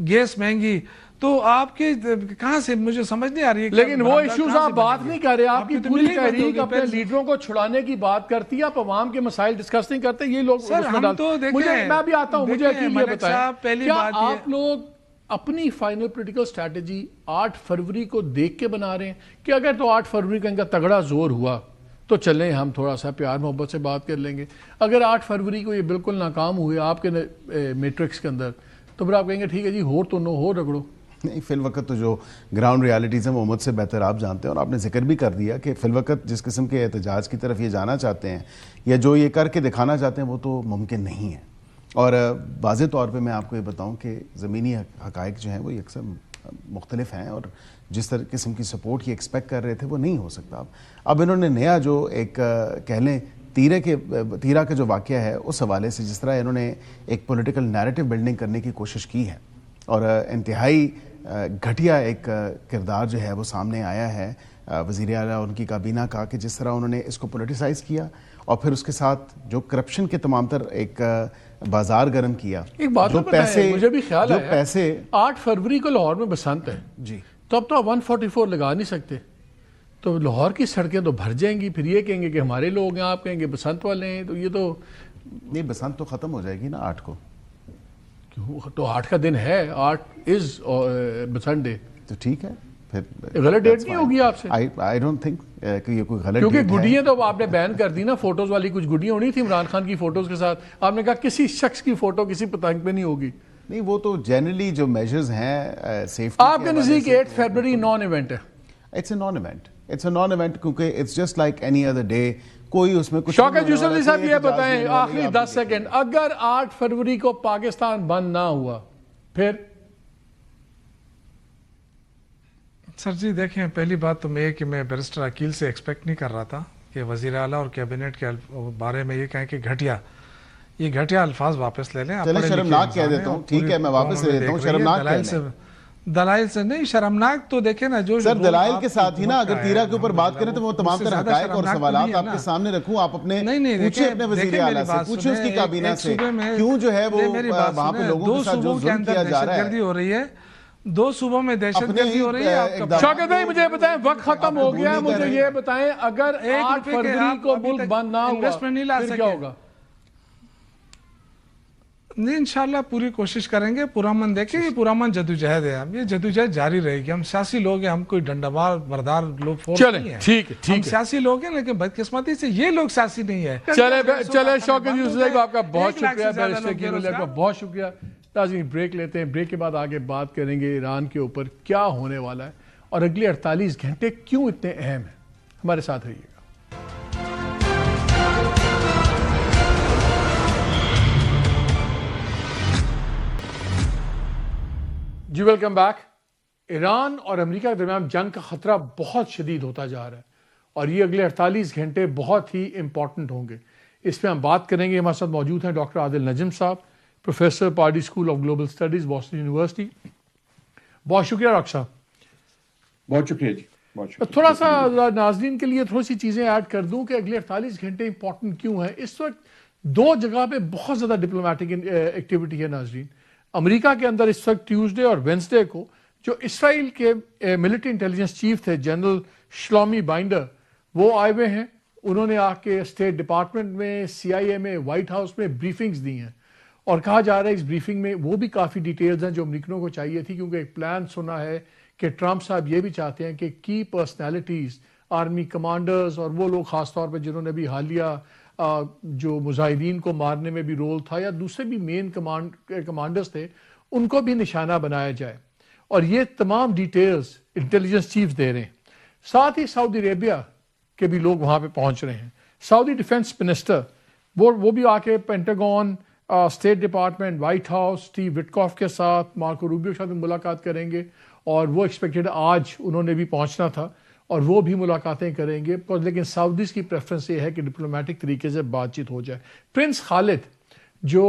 گیس مہنگی, تو آپ کے کہاں سے مجھے سمجھ نہیں آ رہی ہے. لیکن وہ ایشوز آپ بات نہیں کر رہے, آپ کی پوری تحریک اپنے لیڈروں کو چھڑانے کی بات کرتی ہے, آپ عوام کے مسائل ڈسکس نہیں کرتے. یہ لوگ سر ہم تو دیکھیں, میں بھی آتا ہوں, مجھے یہ بتائیں پہلی کیا بات آپ لوگ اپنی فائنل پولیٹیکل اسٹریٹجی 8 فروری کو دیکھ کے بنا رہے ہیں کہ اگر تو 8 فروری کا ان کا تگڑا زور ہوا تو چلیں ہم تھوڑا سا پیار محبت سے بات کر لیں گے, اگر 8 فروری کو یہ بالکل ناکام ہوئے آپ کے میٹرکس کے اندر, تو پھر آپ کہیں گے ٹھیک ہے جی ہو تو نو ہو رگڑو. نہیں, فی الوقت تو جو گراؤنڈ ریالٹیز ہیں وہ مجھ سے بہتر آپ جانتے ہیں, اور آپ نے ذکر بھی کر دیا کہ فی الوقت جس قسم کے احتجاج کی طرف یہ جانا چاہتے ہیں یا جو یہ کر کے دکھانا چاہتے ہیں وہ تو ممکن نہیں ہے. اور واضح طور پہ میں آپ کو یہ بتاؤں کہ زمینی حقائق جو ہیں وہ اکثر مختلف ہیں, اور جس طرح قسم کی سپورٹ یہ ایکسپیکٹ کر رہے تھے وہ نہیں ہو سکتا. اب انہوں نے نیا جو ایک کہہ لیں تیرا کا جو واقعہ ہے اس حوالے سے جس طرح انہوں نے ایک پولیٹیکل نیریٹو بلڈنگ کرنے کی کوشش کی ہے اور انتہائی گھٹیا ایک کردار جو ہے وہ سامنے آیا ہے وزیر اعلیٰ ان کی کابینہ کا کہ جس طرح انہوں نے اس کو پولیٹیسائز کیا اور پھر اس کے ساتھ جو کرپشن کے تمام تر ایک بازار گرم کیا. ایک بات جو پیسے مجھے بھی خیال جو ہے پیسے 8 فروری کو لاہور میں بسنت ہے جی تو اب تو آپ 144 لگا نہیں سکتے تو لاہور کی سڑکیں تو بھر جائیں گی. پھر یہ کہیں گے کہ ہمارے لوگ ہیں, آپ کہیں گے بسنت والے ہیں. تو یہ تو نہیں, بسنت تو ختم ہو جائے گی نا 8 کو. تو 8 کا دن ہے, 8 از بسنت ڈے. تو ٹھیک ہے, پھر غلط ڈیٹ نہیں ہوگی آپ سے. آئی ڈونٹ تھنک کہ یہ کوئی غلط کیونکہ ڈیٹ ہے. گڈیاں تو آپ نے بین کر دی نا, فوٹوز والی کچھ گڈیاں ہونی تھی عمران خان کی فوٹوز کے ساتھ. آپ نے کہا کسی شخص کی فوٹو کسی پتنگ پہ نہیں ہوگی. نہیں, وہ تو جنرلی جو میجرز ہیں سیفٹی آپ کے نزدیک 8 فروری نان ایونٹ ہے. It's a non event, it's a non event کیونکہ it's just like any other day. کوئی اس میں کچھ شوکت یوسف علی صاحب یہ بتائیں آخری 10 سیکنڈ, اگر 8 فروری کو پاکستان بند نہ ہوا پھر؟ سر جی دیکھیں, پہلی بات تو کہ میں بیرسٹر عقیل سے ایکسپیکٹ نہیں کر رہا تھا کہ وزیر اعلیٰ اور کیبنٹ کے بارے میں یہ کہیں کہ یہ گھٹیا الفاظ واپس لے لیں. چلیں شرمناک کہہ دیتا ہوں, ٹھیک ہے میں واپس لے لیتا ہوں. شرمناک کہہ لیں. دلائل سے نہیں, شرمناک تو دیکھیں نا جو سر دلائل کے ساتھ ہی نا اگر تیرا کے اوپر بات کریں تو وہ تمام تر حقائق اور سوالات آپ کے سامنے رکھوں. آپ اپنے پوچھیں اپنے وزیر اعلیٰ سے, پوچھیں اس کی کابینہ سے کیوں جو ہے وہ وہاں پہ لوگوں کے ساتھ جو ظلم کیا جا رہا ہے. ہو رہی ہے 2 صوبوں میں دہشت گردی ہو رہی ہے. شوکت بھائی مجھے بتائیں, وقت ختم ہو گیا ہے, مجھے یہ بتائیں اگر 8 فروری کو ملک بند نہ ہوا پھر کیا ہوگا؟ نہیں, انشاءاللہ پوری کوشش کریں گے. پرامن دیکھیں, یہ پرامن جدوجہد ہے, ہم یہ جدوجہد جاری رہے گی. ہم سیاسی لوگ ہیں, ہم کوئی ڈنڈا بردار لوگ فورس نہیں ہیں. ٹھیک ہے, ہم سیاسی لوگ ہیں لیکن بدقسمتی سے یہ لوگ سیاسی نہیں ہے. چلے شوکت یوسف صاحب آپ کا بہت شکریہ, بیرسٹر عقیل علی کا بہت شکریہ. ناظرین بریک لیتے ہیں, بریک کے بعد آگے بات کریں گے ایران کے اوپر کیا ہونے والا ہے اور اگلے 48 گھنٹے کیوں اتنے اہم ہیں. ہمارے ساتھ رہیے گا. جی ویلکم بیک. ایران اور امریکہ کے درمیان جنگ کا خطرہ بہت شدید ہوتا جا رہا ہے اور یہ اگلے 48 گھنٹے بہت ہی امپورٹنٹ ہوں گے. اس پہ ہم بات کریں گے. ہمارے ساتھ موجود ہیں ڈاکٹر عادل نجم صاحب, professor Pardee school of global studies, Boston University. بہت شکریہ ڈاکٹر صاحب. بہت شکریہ جی, بہت شکریہ. تھوڑا سا ناظرین کے لیے تھوڑی سی چیزیں ایڈ کر دوں کہ اگلے 48 گھنٹے امپورٹنٹ کیوں ہیں. اس وقت 2 جگہ پہ بہت زیادہ ڈپلومیٹک ایکٹیویٹی ہے ناظرین. امریکہ کے اندر اس وقت ٹیوزڈے اور وینسڈے کو جو اسرائیل کے ملٹری انٹیلیجنس چیف تھے جنرل شلومی بائنڈر, وہ آئے ہوئے ہیں. انہوں نے آ کے اسٹیٹ ڈپارٹمنٹ میں, CIA میں, وائٹ ہاؤس میں بریفنگز دی ہیں اور کہا جا رہا ہے اس بریفنگ میں وہ بھی کافی ڈیٹیلز ہیں جو امریکنوں کو چاہیے تھی, کیونکہ ایک پلان سنا ہے کہ ٹرمپ صاحب یہ بھی چاہتے ہیں کہ کی پرسنالٹیز, آرمی کمانڈرز اور وہ لوگ خاص طور پہ جنہوں نے بھی حالیہ جو مظاہرین کو مارنے میں بھی رول تھا یا دوسرے بھی مین کمانڈرز تھے, ان کو بھی نشانہ بنایا جائے. اور یہ تمام ڈیٹیلز انٹیلیجنس چیف دے رہے ہیں. ساتھ ہی سعودی عربیہ کے بھی لوگ وہاں پہ پہنچ رہے ہیں. سعودی ڈیفنس منسٹر وہ بھی آ کے Pentagon, state department, White House, Steve Witkoff کے ساتھ, مارکو روبیو کے ساتھ ملاقات کریں گے اور وہ ایکسپیکٹڈ آج انہوں نے بھی پہنچنا تھا اور وہ بھی ملاقاتیں کریں گے. لیکن سعودیز کی پریفرنس یہ ہے کہ ڈپلومیٹک طریقے سے بات چیت ہو جائے. پرنس خالد جو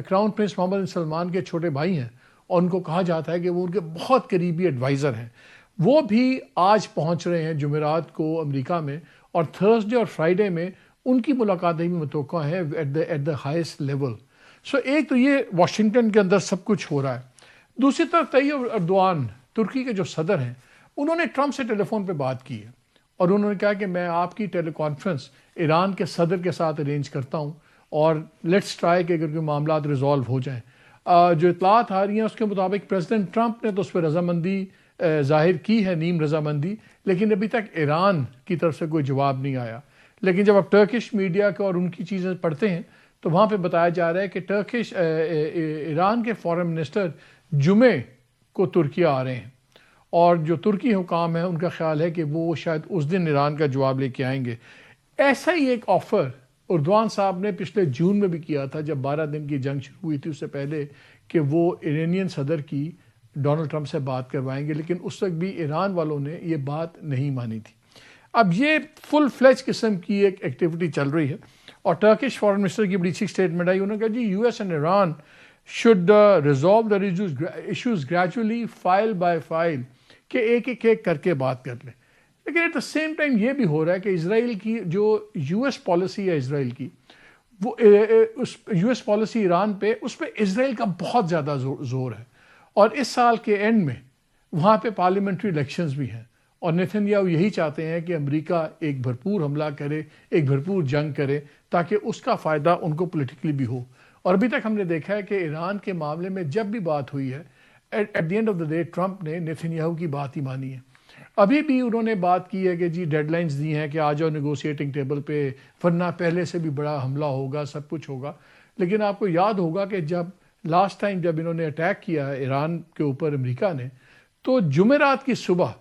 کراؤن پرنس محمد بن سلمان کے چھوٹے بھائی ہیں اور ان کو کہا جاتا ہے کہ وہ ان کے بہت قریبی ایڈوائزر ہیں, وہ بھی آج پہنچ رہے ہیں جمعرات کو امریکہ میں اور تھرسڈے اور فرائیڈے میں ان کی ملاقاتیں بھی متوقع ہیں ایٹ دا ہائیسٹ لیول. سو ایک تو یہ واشنگٹن کے اندر سب کچھ ہو رہا ہے. دوسری طرف طیب اردوان ترکی کے جو صدر ہیں انہوں نے ٹرمپ سے ٹیلی فون پہ بات کی ہے اور انہوں نے کہا کہ میں آپ کی ٹیلی کانفرنس ایران کے صدر کے ساتھ ارینج کرتا ہوں اور لیٹس ٹرائی کہ اگر کوئی معاملات ریزالو ہو جائیں. جو اطلاعات آ رہی ہیں اس کے مطابق پریزیڈنٹ ٹرمپ نے تو اس پہ رضامندی ظاہر کی ہے, نیم رضامندی, لیکن ابھی تک ایران کی طرف سے کوئی جواب نہیں آیا. لیکن جب آپ ٹرکش میڈیا کو اور ان کی چیزیں پڑھتے ہیں تو وہاں پہ بتایا جا رہا ہے کہ ایران کے فارن منسٹر جمعے کو ترکی آ رہے ہیں اور جو ترکی حکام ہیں ان کا خیال ہے کہ وہ شاید اس دن ایران کا جواب لے کے آئیں گے. ایسا ہی ایک آفر اردوان صاحب نے پچھلے جون میں بھی کیا تھا جب 12 دن کی جنگ شروع ہوئی تھی, اس سے پہلے کہ وہ ایرانین صدر کی ڈونلڈ ٹرمپ سے بات کروائیں گے, لیکن اس وقت بھی ایران والوں نے یہ بات نہیں مانی تھی. اب یہ فل فلیج قسم کی ایک ایکٹیویٹی چل رہی ہے، اور ٹرکش فارن منسٹر کی بڑی اچھی اسٹیٹمنٹ آئی، انہوں نے کہا جی U S and Iran should resolve the issues gradually file by file, کہ ایک ایک کر کے بات کر لیں. لیکن ایٹ دا سیم ٹائم یہ بھی ہو رہا ہے کہ اسرائیل کی جو یو ایس پالیسی ہے اسرائیل کی، وہ اس یو ایس پالیسی ایران پہ، اس پہ اسرائیل کا بہت زیادہ زور ہے. اور اس سال کے اینڈ میں وہاں پہ پارلیمنٹری الیکشنز بھی ہیں، اور نیتن یاہو یہی چاہتے ہیں کہ امریکہ ایک بھرپور حملہ کرے، ایک بھرپور جنگ کرے، تاکہ اس کا فائدہ ان کو پولیٹیکلی بھی ہو. اور ابھی تک ہم نے دیکھا ہے کہ ایران کے معاملے میں جب بھی بات ہوئی ہے، at the end of the day Trump نے نیتن یاہو کی بات ہی مانی ہے. ابھی بھی انہوں نے بات کی ہے کہ جی ڈیڈ لائنز دی ہیں کہ آ جاؤ نیگوشیٹنگ ٹیبل پہ، ورنہ پہلے سے بھی بڑا حملہ ہوگا، سب کچھ ہوگا. لیکن آپ کو یاد ہوگا کہ جب لاسٹ ٹائم جب انہوں نے اٹیک کیا ایران کے اوپر امریکہ نے، تو جمعرات کی صبح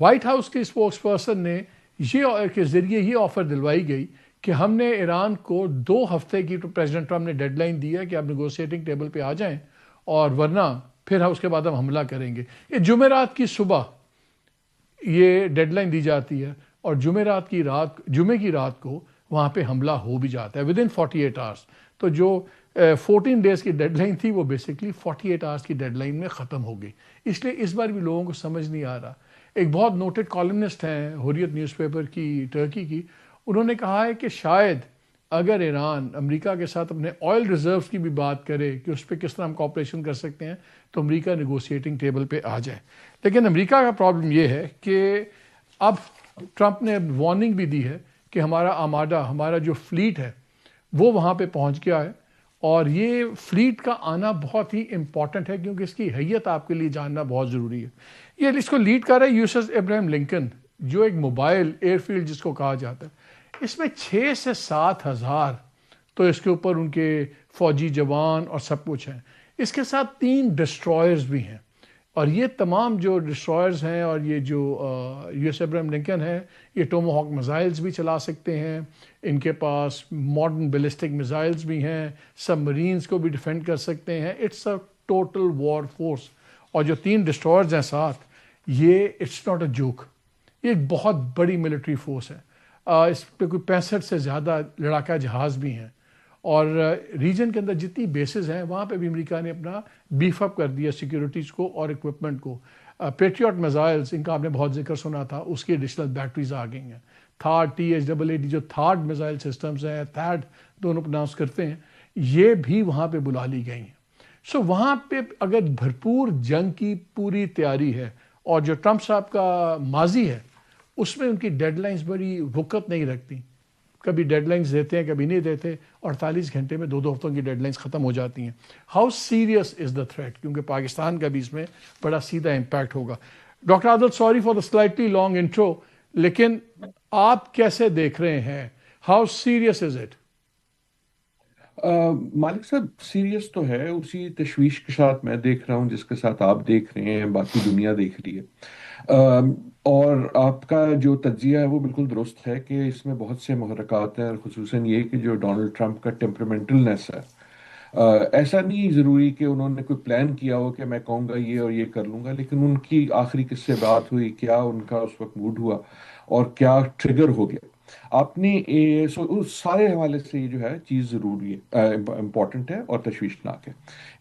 وائٹ ہاؤس کے اسپوکس پرسن نے یہ کے ذریعے یہ آفر دلوائی گئی کہ ہم نے ایران کو 2 ہفتے کی، تو پریزیڈنٹ ٹرمپ نے ڈیڈ لائن دی ہے کہ آپ نیگوشیٹنگ ٹیبل پہ آ جائیں، اور ورنہ پھر اس کے بعد ہم حملہ کریں گے. یہ جمعرات کی صبح یہ ڈیڈ لائن دی جاتی ہے، اور جمعے کی رات کو وہاں پہ حملہ ہو بھی جاتا ہے ود ان 48 آورس. تو جو 14 ڈیز کی ڈیڈ لائن تھی وہ بیسکلی 48 آورس کی ڈیڈ لائن میں ختم ہو گئی. اس لیے اس بار بھی لوگوں کو سمجھ نہیں آ رہا. ایک بہت نوٹڈ کالمنسٹ ہیں حریت نیوز پیپر کی ٹرکی کی، انہوں نے کہا ہے کہ شاید اگر ایران امریکہ کے ساتھ اپنے آئل ریزروز کی بھی بات کرے کہ اس پہ کس طرح ہم کوآپریشن کر سکتے ہیں، تو امریکہ نیگوشیٹنگ ٹیبل پہ آ جائے. لیکن امریکہ کا پرابلم یہ ہے کہ اب ٹرمپ نے وارننگ بھی دی ہے کہ ہمارا آمادہ، ہمارا جو فلیٹ ہے وہ وہاں پہ پہنچ گیا ہے، اور یہ فلیٹ کا آنا بہت ہی امپورٹنٹ ہے، کیونکہ اس کی حیت آپ کے لیے جاننا بہت ضروری ہے. یہ اس کو لیڈ کر رہا ہے یو ایس ایس ابراہیم لنکن، جو ایک موبائل ایئر فیلڈ جس کو کہا جاتا ہے. اس میں 6 سے 7 ہزار تو اس کے اوپر ان کے فوجی جوان اور سب کچھ ہیں. اس کے ساتھ 3 ڈسٹرائرز بھی ہیں، اور یہ تمام جو ڈسٹرائرز ہیں اور یہ جو یو ایس ابراہیم لنکن ہے، یہ ٹوموہاک میزائلز بھی چلا سکتے ہیں، ان کے پاس ماڈرن بیلسٹک میزائلز بھی ہیں، سب مرینز کو بھی ڈیفینڈ کر سکتے ہیں. It's a total war force. اور جو 3 ڈسٹرائرز ہیں ساتھ، یہ اٹس ناٹ اے جوک، یہ ایک بہت بڑی ملٹری فورس ہے. اس پہ کوئی 65 سے زیادہ لڑاکا جہاز بھی ہیں، اور ریجن کے اندر جتنی بیسز ہیں وہاں پہ بھی امریکہ نے اپنا بیف اپ کر دیا سیکیورٹیز کو اور اکوپمنٹ کو. پیٹریوٹ میزائلز، ان کا آپ نے بہت ذکر سنا تھا، اس کی ایڈیشنل بیٹریز آ گئی ہیں. تھارڈ THAAD جو تھارڈ میزائل سسٹمز ہیں، تھارڈ دونوں پروناؤنس کرتے ہیں، یہ بھی وہاں پہ بلا لی گئی ہیں. سو وہاں پہ اگر بھرپور جنگ کی پوری تیاری ہے، اور جو ٹرمپ صاحب کا ماضی ہے اس میں ان کی ڈیڈ لائنز بڑی وقت نہیں رکھتی، کبھی ڈیڈ لائنز دیتے ہیں کبھی نہیں دیتے، 48 گھنٹے میں 2 ہفتوں کی ڈیڈ لائنز ختم ہو جاتی ہیں. How serious is the threat, کیونکہ پاکستان کا بھی اس میں بڑا سیدھا امپیکٹ ہوگا. Doctor Adil, sorry for the slightly long intro, لیکن آپ کیسے دیکھ رہے ہیں، ہاؤ سیریس از اٹ؟ مالک صاحب سیریس تو ہے، اسی تشویش کے ساتھ میں دیکھ رہا ہوں جس کے ساتھ آپ دیکھ رہے ہیں، باقی دنیا دیکھ رہی ہے. اور آپ کا جو تجزیہ ہے وہ بالکل درست ہے کہ اس میں بہت سے محرکات ہیں، خصوصاً یہ کہ جو ڈونلڈ ٹرمپ کا ٹیمپرامنٹلنس ہے، ایسا نہیں ضروری کہ انہوں نے کوئی پلان کیا ہو کہ میں کہوں گا یہ اور یہ کر لوں گا، لیکن ان کی آخری کس سے بات ہوئی، کیا ان کا اس وقت موڈ ہوا اور کیا ٹریگر ہو گیا. آپ نے اس سارے حوالے سے یہ جو ہے چیز ضروری ہے، امپورٹنٹ ہے اور تشویشناک ہے.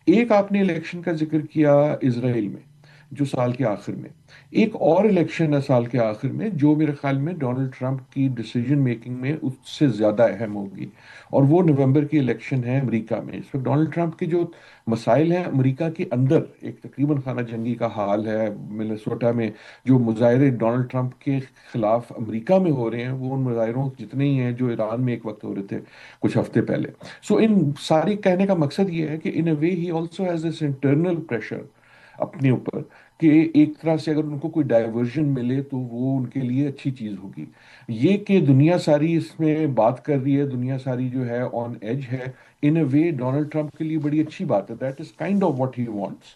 ایک آپ نے الیکشن کا ذکر کیا اسرائیل میں جو سال کے آخر میں، ایک اور الیکشن ہے سال کے آخر میں جو میرے خیال میں ڈونلڈ ٹرمپ کی ڈیسیجن میکنگ میں اس سے زیادہ اہم ہوگی، اور وہ نومبر کی الیکشن ہے امریکہ میں. اس وقت ڈونلڈ ٹرمپ کے جو مسائل ہیں امریکہ کے اندر، ایک تقریباً خانہ جنگی کا حال ہے. مینیسوٹا میں جو مظاہرے ڈونلڈ ٹرمپ کے خلاف امریکہ میں ہو رہے ہیں وہ ان مظاہروں جتنے ہی ہیں جو ایران میں ایک وقت ہو رہے تھے کچھ ہفتے پہلے. سو ان ساری کہنے کا مقصد یہ ہے کہ in a way he also has this internal pressure اپنے اوپر، کہ ایک طرح سے اگر ان کو کوئی ڈائیورژن ملے تو وہ ان کے لیے اچھی چیز ہوگی. یہ کہ دنیا ساری اس میں بات کر رہی ہے، دنیا ساری جو ہے آن ایج ہے، ان اے وے ڈونلڈ ٹرمپ کے لیے بڑی اچھی بات ہے. That is kind of what he wants,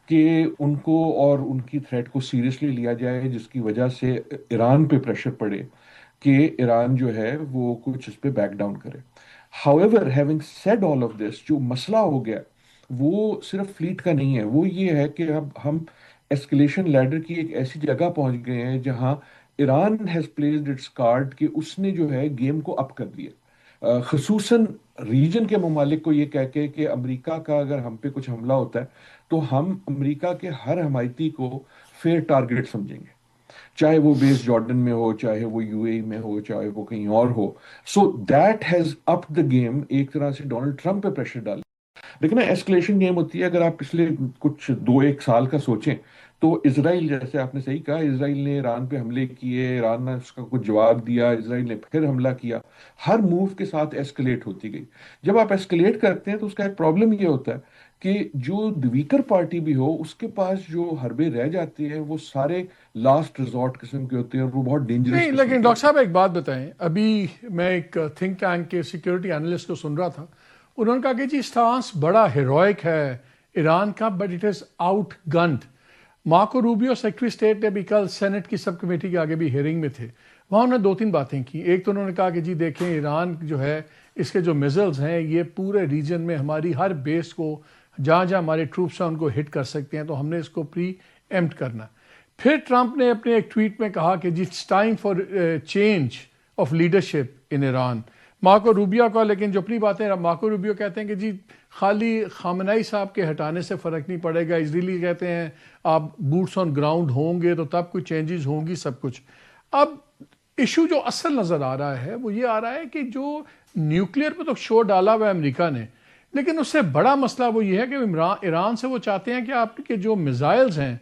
کہ ان کو اور ان کی تھریٹ کو سیریسلی لیا جائے، جس کی وجہ سے ایران پہ پریشر پڑے کہ ایران جو ہے وہ کچھ اس پہ بیک ڈاؤن کرے. However, having said all of this، جو مسئلہ ہو گیا وہ صرف فلیٹ کا نہیں ہے، وہ یہ ہے کہ اب ہم ایسکلیشن لیڈر کی ایک ایسی جگہ پہنچ گئے ہیں جہاں Iran has played its card کہ اس نے جو ہے گیم کو اپ کر دیا، خصوصاً ریجن کے ممالک کو یہ کہہ کے کہ امریکہ کا اگر ہم پہ کچھ حملہ ہوتا ہے تو ہم امریکہ کے ہر حمایتی کو فیئر ٹارگیٹ سمجھیں گے، چاہے وہ بیس جارڈن میں ہو، چاہے وہ یو اے میں ہو، چاہے وہ کہیں اور ہو. So that has up the game, ایک طرح سے ڈونلڈ ٹرمپ پہ پریشر ڈال. لیکن ایسکلیشن گیم ہوتی ہے. اگر آپ پچھلے کچھ 2-1 سال کا سوچیں تو اسرائیل، جیسے آپ نے صحیح کہا، اسرائیل نے ایران پہ حملے کیے، ایران نے اس کا کچھ جواب دیا، اسرائیل نے پھر حملہ کیا، ہر موو کے ساتھ ایسکلیٹ ہوتی گئی. جب آپ ایسکلیٹ کرتے ہیں تو اس کا ایک پرابلم یہ ہوتا ہے کہ جو ویکر پارٹی بھی ہو اس کے پاس جو حربے رہ جاتے ہیں وہ سارے لاسٹ ریزورٹ قسم کے ہوتے ہیں، اور وہ بہت ڈینجرس نہیں، لیکن ڈاکٹر صاحب ایک بات بتائیں، ابھی میں ایک تھنک ٹینک کے سیکیورٹی اینالسٹ کو سن رہا تھا، انہوں نے کہا کہ جی اسٹانس بڑا ہیروئک ہے ایران کا، but it is outgunned. Marco Rubio secretary state نے بھی کل سینٹ کی سب کمیٹی کے آگے بھی ہیئرنگ میں تھے، وہاں انہوں نے 2-3 باتیں کی. ایک تو انہوں نے کہا کہ جی دیکھیں ایران جو ہے اس کے جو میزلز ہیں یہ پورے ریجن میں ہماری ہر بیس کو جہاں جہاں ہمارے ٹروپس ہیں ان کو ہٹ کر سکتے ہیں، تو ہم نے اس کو پری ایمپٹ کرنا. پھر ٹرمپ نے اپنے ایک ٹویٹ میں کہا کہ جی it's time for change of leadership in Iran. Marco Rubio کا لیکن جو اپنی باتیں، مارکو روبیو کہتے ہیں کہ جی خالی خامنائی صاحب کے ہٹانے سے فرق نہیں پڑے گا، اسرائیلی کہتے ہیں آپ بوٹس آن گراؤنڈ ہوں گے تو تب کوئی چینجز ہوں گی سب کچھ. اب ایشو جو اصل نظر آ رہا ہے وہ یہ آ رہا ہے کہ جو نیوکلیئر پہ تو شور ڈالا ہوا ہے امریکہ نے، لیکن اس سے بڑا مسئلہ وہ یہ ہے کہ ایران سے وہ چاہتے ہیں کہ آپ کے جو میزائلز ہیں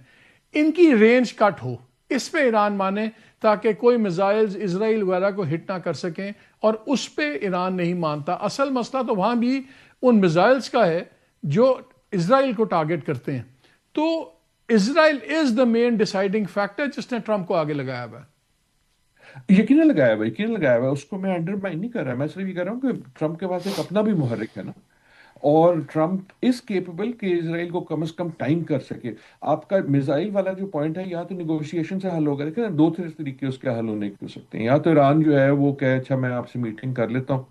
ان کی رینج کٹ ہو، اس پہ ایران مانے تاکہ کوئی میزائلز اسرائیل وغیرہ کو ہٹ نہ کر سکیں، اور اس پہ ایران نہیں مانتا. اصل مسئلہ تو وہاں بھی ان میزائلز کا ہے جو اسرائیل کو ٹارگٹ کرتے ہیں. تو اسرائیل از دا مین ڈیسائیڈنگ فیکٹر جس نے ٹرمپ کو آگے لگایا ہوا ہے. یقیناً لگایا ہوا ہے، اس کو میں انڈرمائن نہیں کر رہا. میں صرف یہ کہہ رہا ہوں کہ ٹرمپ کے پاس ایک اپنا بھی محرک ہے نا، اور ٹرمپ اس کیپیبل کہ اسرائیل کو کم از کم ٹائم کر سکے. آپ کا میزائل والا جو پوائنٹ ہے، یا تو نیگوشیشن سے حل ہوگا، لیکن 2 طریقے اس کے حل ہونے کے ہو سکتے ہیں. یا تو ایران جو ہے وہ کہے اچھا میں آپ سے میٹنگ کر لیتا ہوں،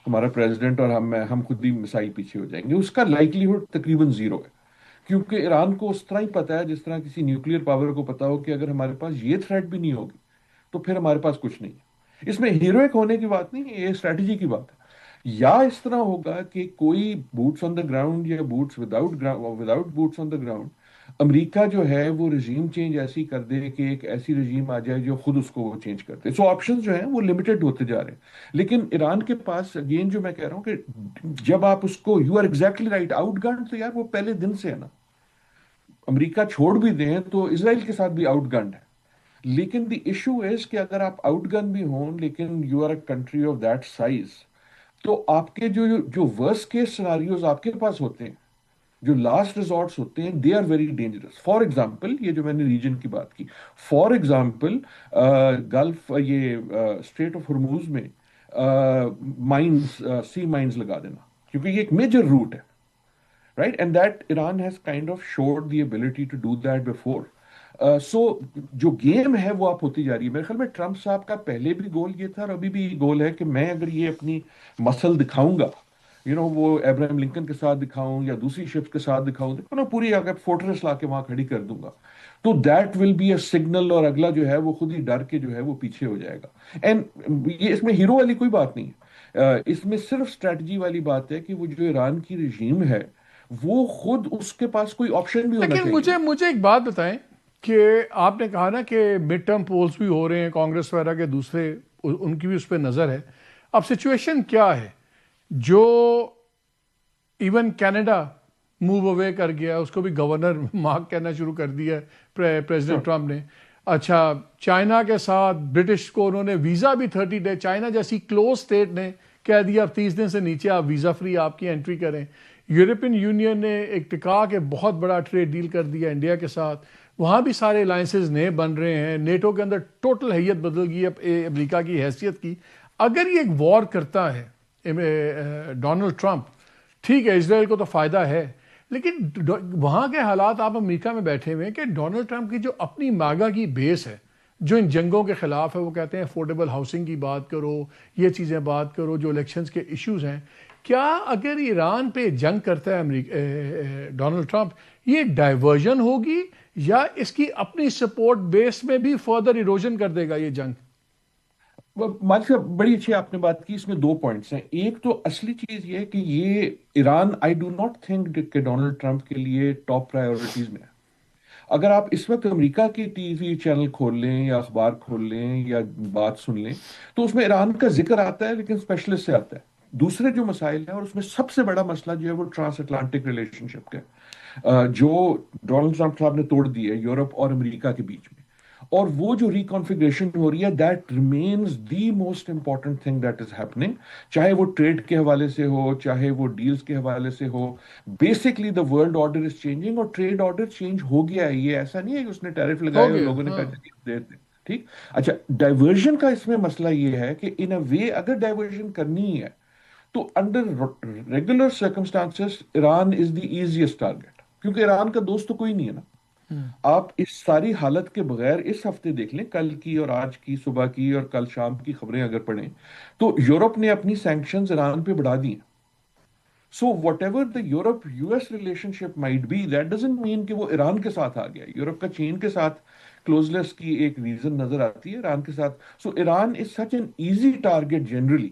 ہمارا پریزیڈنٹ اور ہم خود ہی مسائل پیچھے ہو جائیں گے. اس کا لائکلیہڈ تقریباً 0 ہے، کیونکہ ایران کو اس طرح ہی پتا ہے جس طرح کسی نیوکلیئر پاور کو پتا ہو کہ اگر ہمارے پاس یہ تھریٹ بھی نہیں ہوگی تو پھر ہمارے پاس کچھ نہیں ہے. اس میں ہیروئک ہونے کی بات نہیں ہے، یہ اسٹریٹجی کی بات ہے. یا اس طرح ہوگا کہ کوئی بوٹس آن دا گراؤنڈ یا boots without boots on the ground, امریکہ جو ہے وہ رژیم چینج ایسی کر دے کہ ایک ایسی رژیم آ جائے جو خود اس کو وہ چینج کرتے. سو آپشنز جو ہیں وہ لمیٹڈ ہوتے جا رہے ہیں. لیکن ایران کے پاس اگین جو میں کہہ رہا ہوں کہ جب آپ اس کو، you are exactly right, outgunned تو یار وہ پہلے دن سے ہے نا. امریکہ چھوڑ بھی دیں تو اسرائیل کے ساتھ بھی آؤٹ گنڈ ہے. لیکن دی ایشو از کہ اگر آپ آؤٹ گن بھی ہوں لیکن you are a country of that size, تو آپ کے جو ورسٹ کیس سیناریوز آپ کے پاس ہوتے ہیں، جو لاسٹ ریزورٹس ہوتے ہیں، they are very dangerous. For example یہ جو میں نے ریجن کی بات کی، فار ایگزامپل گلف، یہ اسٹریٹ آف ہرموز میں مائنز، سی مائنز لگا دینا، کیونکہ یہ ایک میجر روٹ ہے، right? And that Iran has kind of showed the ability to do that before. So جو گیم ہے وہ آپ ہوتی جا رہی ہے. میرے خیال میں ٹرمپ صاحب کا پہلے بھی گول یہ تھا اور ابھی بھی گول ہے کہ میں اگر یہ اپنی مسل دکھاؤں گا، وہ ابراہیم لنکن کے ساتھ دکھاؤں یا دوسری شپس کے ساتھ دکھاؤں، دیکھو نا پوری اگر فورٹریس لا کے وہاں کھڑی کر دوں گا تو that will be a signal, اور اگلا جو ہے وہ خود ہی ڈر کے جو ہے وہ پیچھے ہو جائے گا. اینڈ یہ اس میں ہیرو والی کوئی بات نہیں ہے، اس میں صرف اسٹریٹجی والی بات ہے کہ وہ جو ایران کی رژیم ہے وہ خود اس کے پاس کوئی آپشن بھی ہونا چاہیے. لیکن مجھے ایک بات بتائیں کہ آپ نے کہا نا کہ مڈ ٹرم پولز بھی ہو رہے ہیں کانگریس وغیرہ کے، دوسرے ان کی بھی اس پہ نظر ہے. اب سچویشن کیا ہے؟ جو ایون کینیڈا موو اوے کر گیا، اس کو بھی گورنر مارک کہنا شروع کر دیا پریزیڈنٹ ٹرمپ نے. اچھا، چائنا کے ساتھ برٹش کو انہوں نے ویزا بھی 30 ڈے، چائنا جیسی کلوز اسٹیٹ نے کہہ دیا اب 30 دن سے نیچے آپ ویزا فری آپ کی انٹری کریں. یورپین یونین نے ایک ٹکا کے بہت بڑا ٹریڈ ڈیل کر دیا انڈیا کے ساتھ، وہاں بھی سارے الائنسز نئے بن رہے ہیں. نیٹو کے اندر ٹوٹل حیت بدل گئی ہے امریکہ کی حیثیت کی. اگر یہ ایک وار کرتا ہے ڈونلڈ ٹرمپ، ٹھیک ہے اسرائیل کو تو فائدہ ہے، لیکن وہاں کے حالات آپ امریکہ میں بیٹھے ہوئے ہیں کہ ڈونلڈ ٹرمپ کی جو اپنی ماگا کی بیس ہے جو ان جنگوں کے خلاف ہے، وہ کہتے ہیں افورڈیبل ہاؤسنگ کی بات کرو، یہ چیزیں بات کرو، جو الیکشنز کے ایشوز ہیں، کیا اگر ایران پہ جنگ کرتا ہے ڈونلڈ ٹرمپ، یہ ڈائیورژن ہوگی یا اس کی اپنی سپورٹ بیس میں بھی فردر ایروژن کر دے گا یہ جنگ؟ مالک صاحب بڑی اچھی آپ نے بات کی. اس میں 2 پوائنٹس ہیں. ایک تو اصلی چیز یہ ہے کہ یہ Iran I do not think کہ ڈونلڈ ٹرمپ کے لیے ٹاپ پرائیورٹیز میں ہے. اگر آپ اس وقت امریکہ کی ٹی وی چینل کھول لیں یا اخبار کھول لیں یا بات سن لیں تو اس میں ایران کا ذکر آتا ہے، لیکن اسپیشلسٹ سے آتا ہے. دوسرے جو مسائل ہیں، اور اس میں سب سے بڑا مسئلہ جو ہے وہ ٹرانس اٹلانٹک ریلیشن شپ کا ہے، جو ڈونلڈ ٹرمپ صاحب نے توڑ دی ہے یورپ اور امریکہ کے بیچ میں. اور وہ جو ریکانفیگریشن ہو رہی ہے، that remains the most important thing that is happening, چاہے وہ ٹریڈ کے حوالے سے ہو، چاہے وہ ڈیلز کے حوالے سے ہو. Basically the world order is changing, اور ٹریڈ آرڈر چینج ہو گیا ہے. یہ ایسا نہیں ہے کہ اس نے ٹیرف لگائے ہو اور گیا، لوگوں نے ہاں. کہا چلیے دے دیں. ٹھیک. اچھا، ڈائیورژن کا اس میں مسئلہ یہ ہے کہ ان اے وے اگر ڈائیورژن کرنی ہے تو انڈر ریگولر سرکمسٹانسز ایران از دی ایزیسٹ ٹارگیٹ، کیونکہ ایران کا دوست تو کوئی نہیں ہے نا. آپ اس ساری حالت کے بغیر اس ہفتے دیکھ لیں، کل کی اور آج کی صبح کی اور کل شام کی خبریں اگر پڑھیں تو یورپ نے اپنی سینکشنز ایران پہ بڑھا دی ہیں. So whatever the Europe U S relationship might be, that doesn't mean کہ وہ ایران کے ساتھ آ گیا. یورپ کا چین کے ساتھ کلوزنس کی ایک ریزن نظر آتی ہے ایران کے ساتھ. So Iran is such an easy target generally,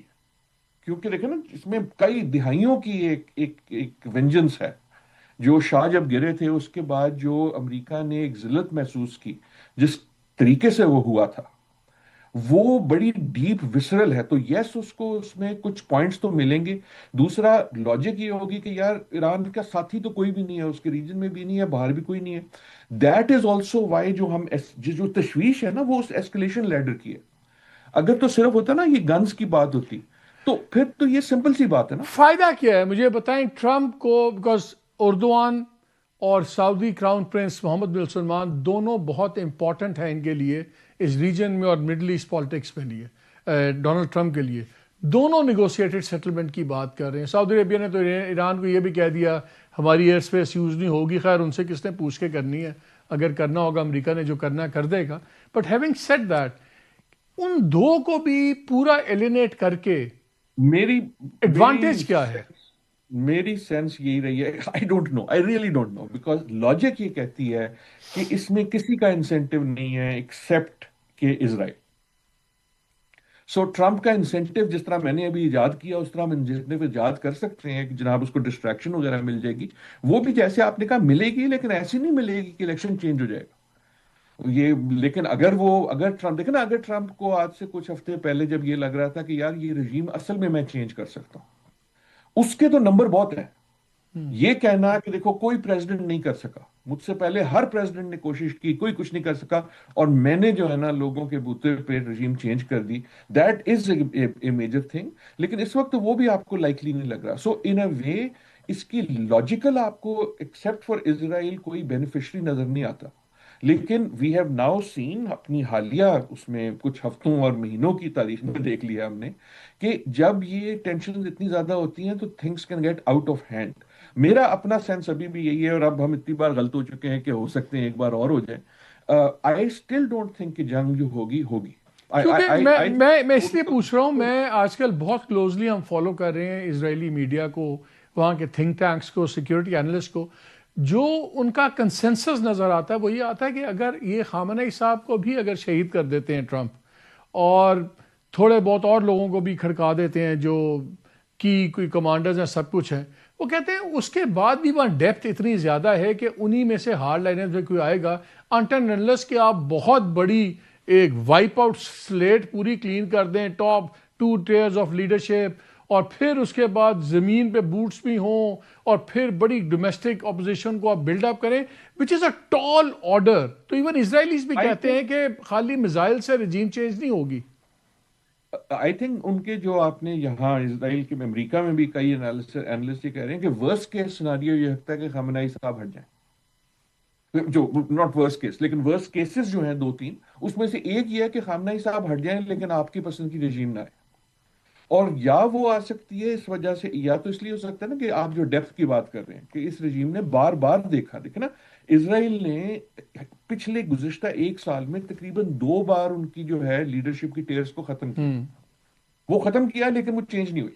کیونکہ دیکھیں نا اس میں کئی دہائیوں کی ایک ونجنس ہے. جو شاہ جب گرے تھے اس کے بعد جو امریکہ نے ایک ذلت محسوس کی، جس طریقے سے وہ ہوا تھا، وہ بڑی ڈیپ وسرل ہے. تو یس، اس کو اس میں کچھ پوائنٹس تو ملیں گے. دوسرا لاجک یہ ہوگی کہ یار ایران کا ساتھی تو کوئی بھی نہیں ہے، اس کے ریجن میں بھی نہیں ہے، باہر بھی کوئی نہیں ہے. دیٹ از آلسو وائی جو تشویش ہے نا وہ اس ایسکلیشن لیڈر کی ہے. اگر تو صرف ہوتا نا یہ گنز کی بات ہوتی تو پھر تو یہ سمپل سی بات ہے نا. فائدہ کیا ہے مجھے بتائیں ٹرمپ کو، بیکاز اردوان اور سعودی کراؤن پرنس محمد بن سلمان دونوں بہت امپورٹنٹ ہیں ان کے لیے اس ریجن میں اور مڈل ایسٹ پالیٹکس میں لیے. ڈونلڈ ٹرمپ کے لیے دونوں نیگوشیٹڈ سیٹلمنٹ کی بات کر رہے ہیں. سعودی عربیہ نے تو ایران کو یہ بھی کہہ دیا ہماری ایئر اسپیس یوز نہیں ہوگی. خیر ان سے کس نے پوچھ کے کرنی ہے، اگر کرنا ہوگا امریکہ نے جو کرنا کر دے گا. بٹ ہیونگ سیڈ دیٹ، ان دو کو بھی پورا ایلینیٹ کر کے میری ایڈوانٹیج کیا ہے؟ میری سینس یہی رہی ہے. I don't know, I really don't know, because logic یہ کہتی ہے کہ اس میں کسی کا انسینٹیو نہیں ہے ایکسپٹ کہ اسرائیل. سو ٹرمپ کا انسینٹیو جس طرح میں نے ابھی ایجاد کیا اس طرح ہم انسینٹیو ایجاد کر سکتے ہیں کہ جناب اس کو ڈسٹریکشن وغیرہ مل جائے گی. وہ بھی جیسے آپ نے کہا ملے گی، لیکن ایسی نہیں ملے گی کہ الیکشن چینج ہو جائے گا یہ. لیکن اگر ٹرمپ دیکھیں نا، اگر ٹرمپ کو آج سے کچھ ہفتے پہلے جب یہ لگ رہا تھا کہ یار یہ رژیم اصل میں چینج کر سکتا ہوں، اس کے تو نمبر بہت ہیں. یہ کہنا کہ دیکھو کوئی پریزیڈنٹ نہیں کر سکا، مجھ سے پہلے ہر پریزیڈنٹ نے کوشش کی، کوئی کچھ نہیں کر سکا، اور میں نے جو ہے نا لوگوں کے بوتے پہ رژیم چینج کر دی، that is a major thing. لیکن اس وقت وہ بھی آپ کو لائکلی نہیں لگ رہا. سو ان اے وے اس کی لاجیکل آپ کو ایکسپٹ فار اسرائیل کوئی بینیفیشری نظر نہیں آتا. لیکن وی ہیو ناؤ سین، اپنی حالیہ اس میں کچھ ہفتوں اور مہینوں کی تاریخ میں دیکھ لیا ہم نے کہ جب یہ ٹینشن اتنی زیادہ ہوتی ہیں تو things can get out of hand. میرا اپنا سینس ابھی بھی یہی ہے، اور اب ہم اتنی بار غلط ہو چکے ہیں کہ ہو سکتے ہیں ایک بار اور ہو جائے. آئی اسٹل ڈونٹ تھنک کہ جنگ جو ہوگی. کیونکہ میں اس لیے پوچھ رہا ہوں، میں آج کل بہت کلوزلی ہم فالو کر رہے ہیں اسرائیلی میڈیا کو، وہاں کے تھنک ٹینکس کو، سیکیورٹی اینالسٹ کو. جو ان کا کنسنسس نظر آتا ہے وہ یہ آتا ہے کہ اگر یہ خامنہئی صاحب کو بھی اگر شہید کر دیتے ہیں ٹرمپ، اور تھوڑے بہت اور لوگوں کو بھی کھڑکا دیتے ہیں جو کی کوئی کمانڈرز ہیں، سب کچھ ہے، وہ کہتے ہیں اس کے بعد بھی وہاں ڈیپتھ اتنی زیادہ ہے کہ انہی میں سے ہارڈ لائنرز میں کوئی آئے گا انٹر انلیس کہ آپ بہت بڑی ایک وائپ آؤٹ سلیٹ پوری کلین کر دیں، ٹاپ 2 ٹیئرز آف لیڈرشپ، اور پھر اس کے بعد زمین پہ بوٹس بھی ہوں، اور پھر بڑی ڈومیسٹک اپوزیشن کو آپ بلڈ اپ کریں، وچ از اے ٹال آرڈر. تو ایون اسرائیلیز بھی کہتے ہیں کہ خالی میزائل سے رجیم چینج نہیں ہوگی. آئی تھنک ان کے جو آپ نے یہاں اسرائیل کے امریکہ میں بھی کئی اینالسٹ یہ کہہ رہے ہیں کہ ورسٹ کیس سیناریو یہ ہوتا ہے کہ خامنہئی صاحب ہٹ جائیں. جو ناٹ ورسٹ کیس، لیکن ورسٹ کیسز جو ہیں 2-3، اس میں سے ایک یہ ہے کہ خامنہئی صاحب ہٹ جائیں لیکن آپ کی پسند کی رژیم نہ آئے. اور یا وہ آ سکتی ہے اس وجہ سے، یا تو اس لیے ہو سکتا ہے نا کہ آپ جو ڈیپتھ کی بات کر رہے ہیں کہ اس رژیم نے بار بار دیکھا نا، اسرائیل نے پچھلے گزشتہ 1 سال میں تقریباً 2 بار ان کی جو ہے لیڈرشپ کی ٹیئرز کو ختم کیا. وہ ختم کیا لیکن وہ چینج نہیں ہوئی.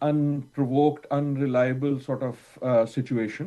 unprovoked, unreliable sort of situation.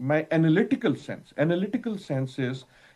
my analytical sense is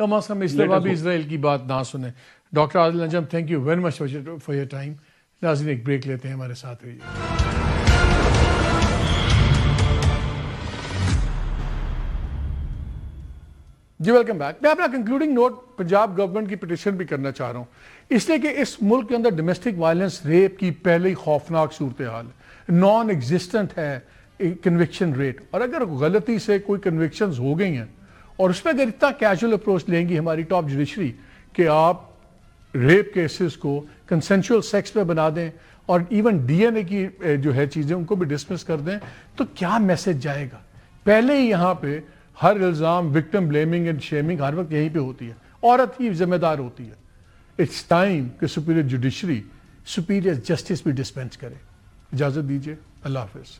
کم از کم اس دفعہ بھی اسرائیل کی بات نہ سنیں. Doctor Adil Najam, thank you very much for your time. ناظرین ایک بریک لیتے ہیں, ہمارے ساتھ رہیے. جی ویلکم بیک. میں اپنا کنکلوڈنگ نوٹ پنجاب گورنمنٹ کی پٹیشن بھی کرنا چاہ رہا ہوں, اس لیے کہ اس ملک کے اندر ڈومیسٹک وائلنس ریپ کی پہلے ہی خوفناک صورتحال ہے, نان ایگزسٹنٹ ہے کنوکشن ریٹ. اور اگر غلطی سے کوئی کنوکشنز ہو گئی ہیں اور اس میں اگر اتنا کیجول اپروچ لیں گی ہماری ٹاپ جوڈیشری کہ آپ ریپ کیسز کو کنسنشول سیکس پہ بنا دیں اور ایون ڈی این اے کی جو ہے چیزیں ان کو بھی ڈسمس کر دیں, تو کیا میسج جائے گا؟ پہلے ہی یہاں پہ ہر الزام وکٹم بلیمنگ اینڈ شیمنگ ہر وقت یہیں پہ ہوتی ہے, عورت ہی ذمہ دار ہوتی ہے. اٹس ٹائم کہ سپیریئر جوڈیشری سپیریئر جسٹس بھی ڈسپینس کرے. اجازت دیجیے, اللہ حافظ.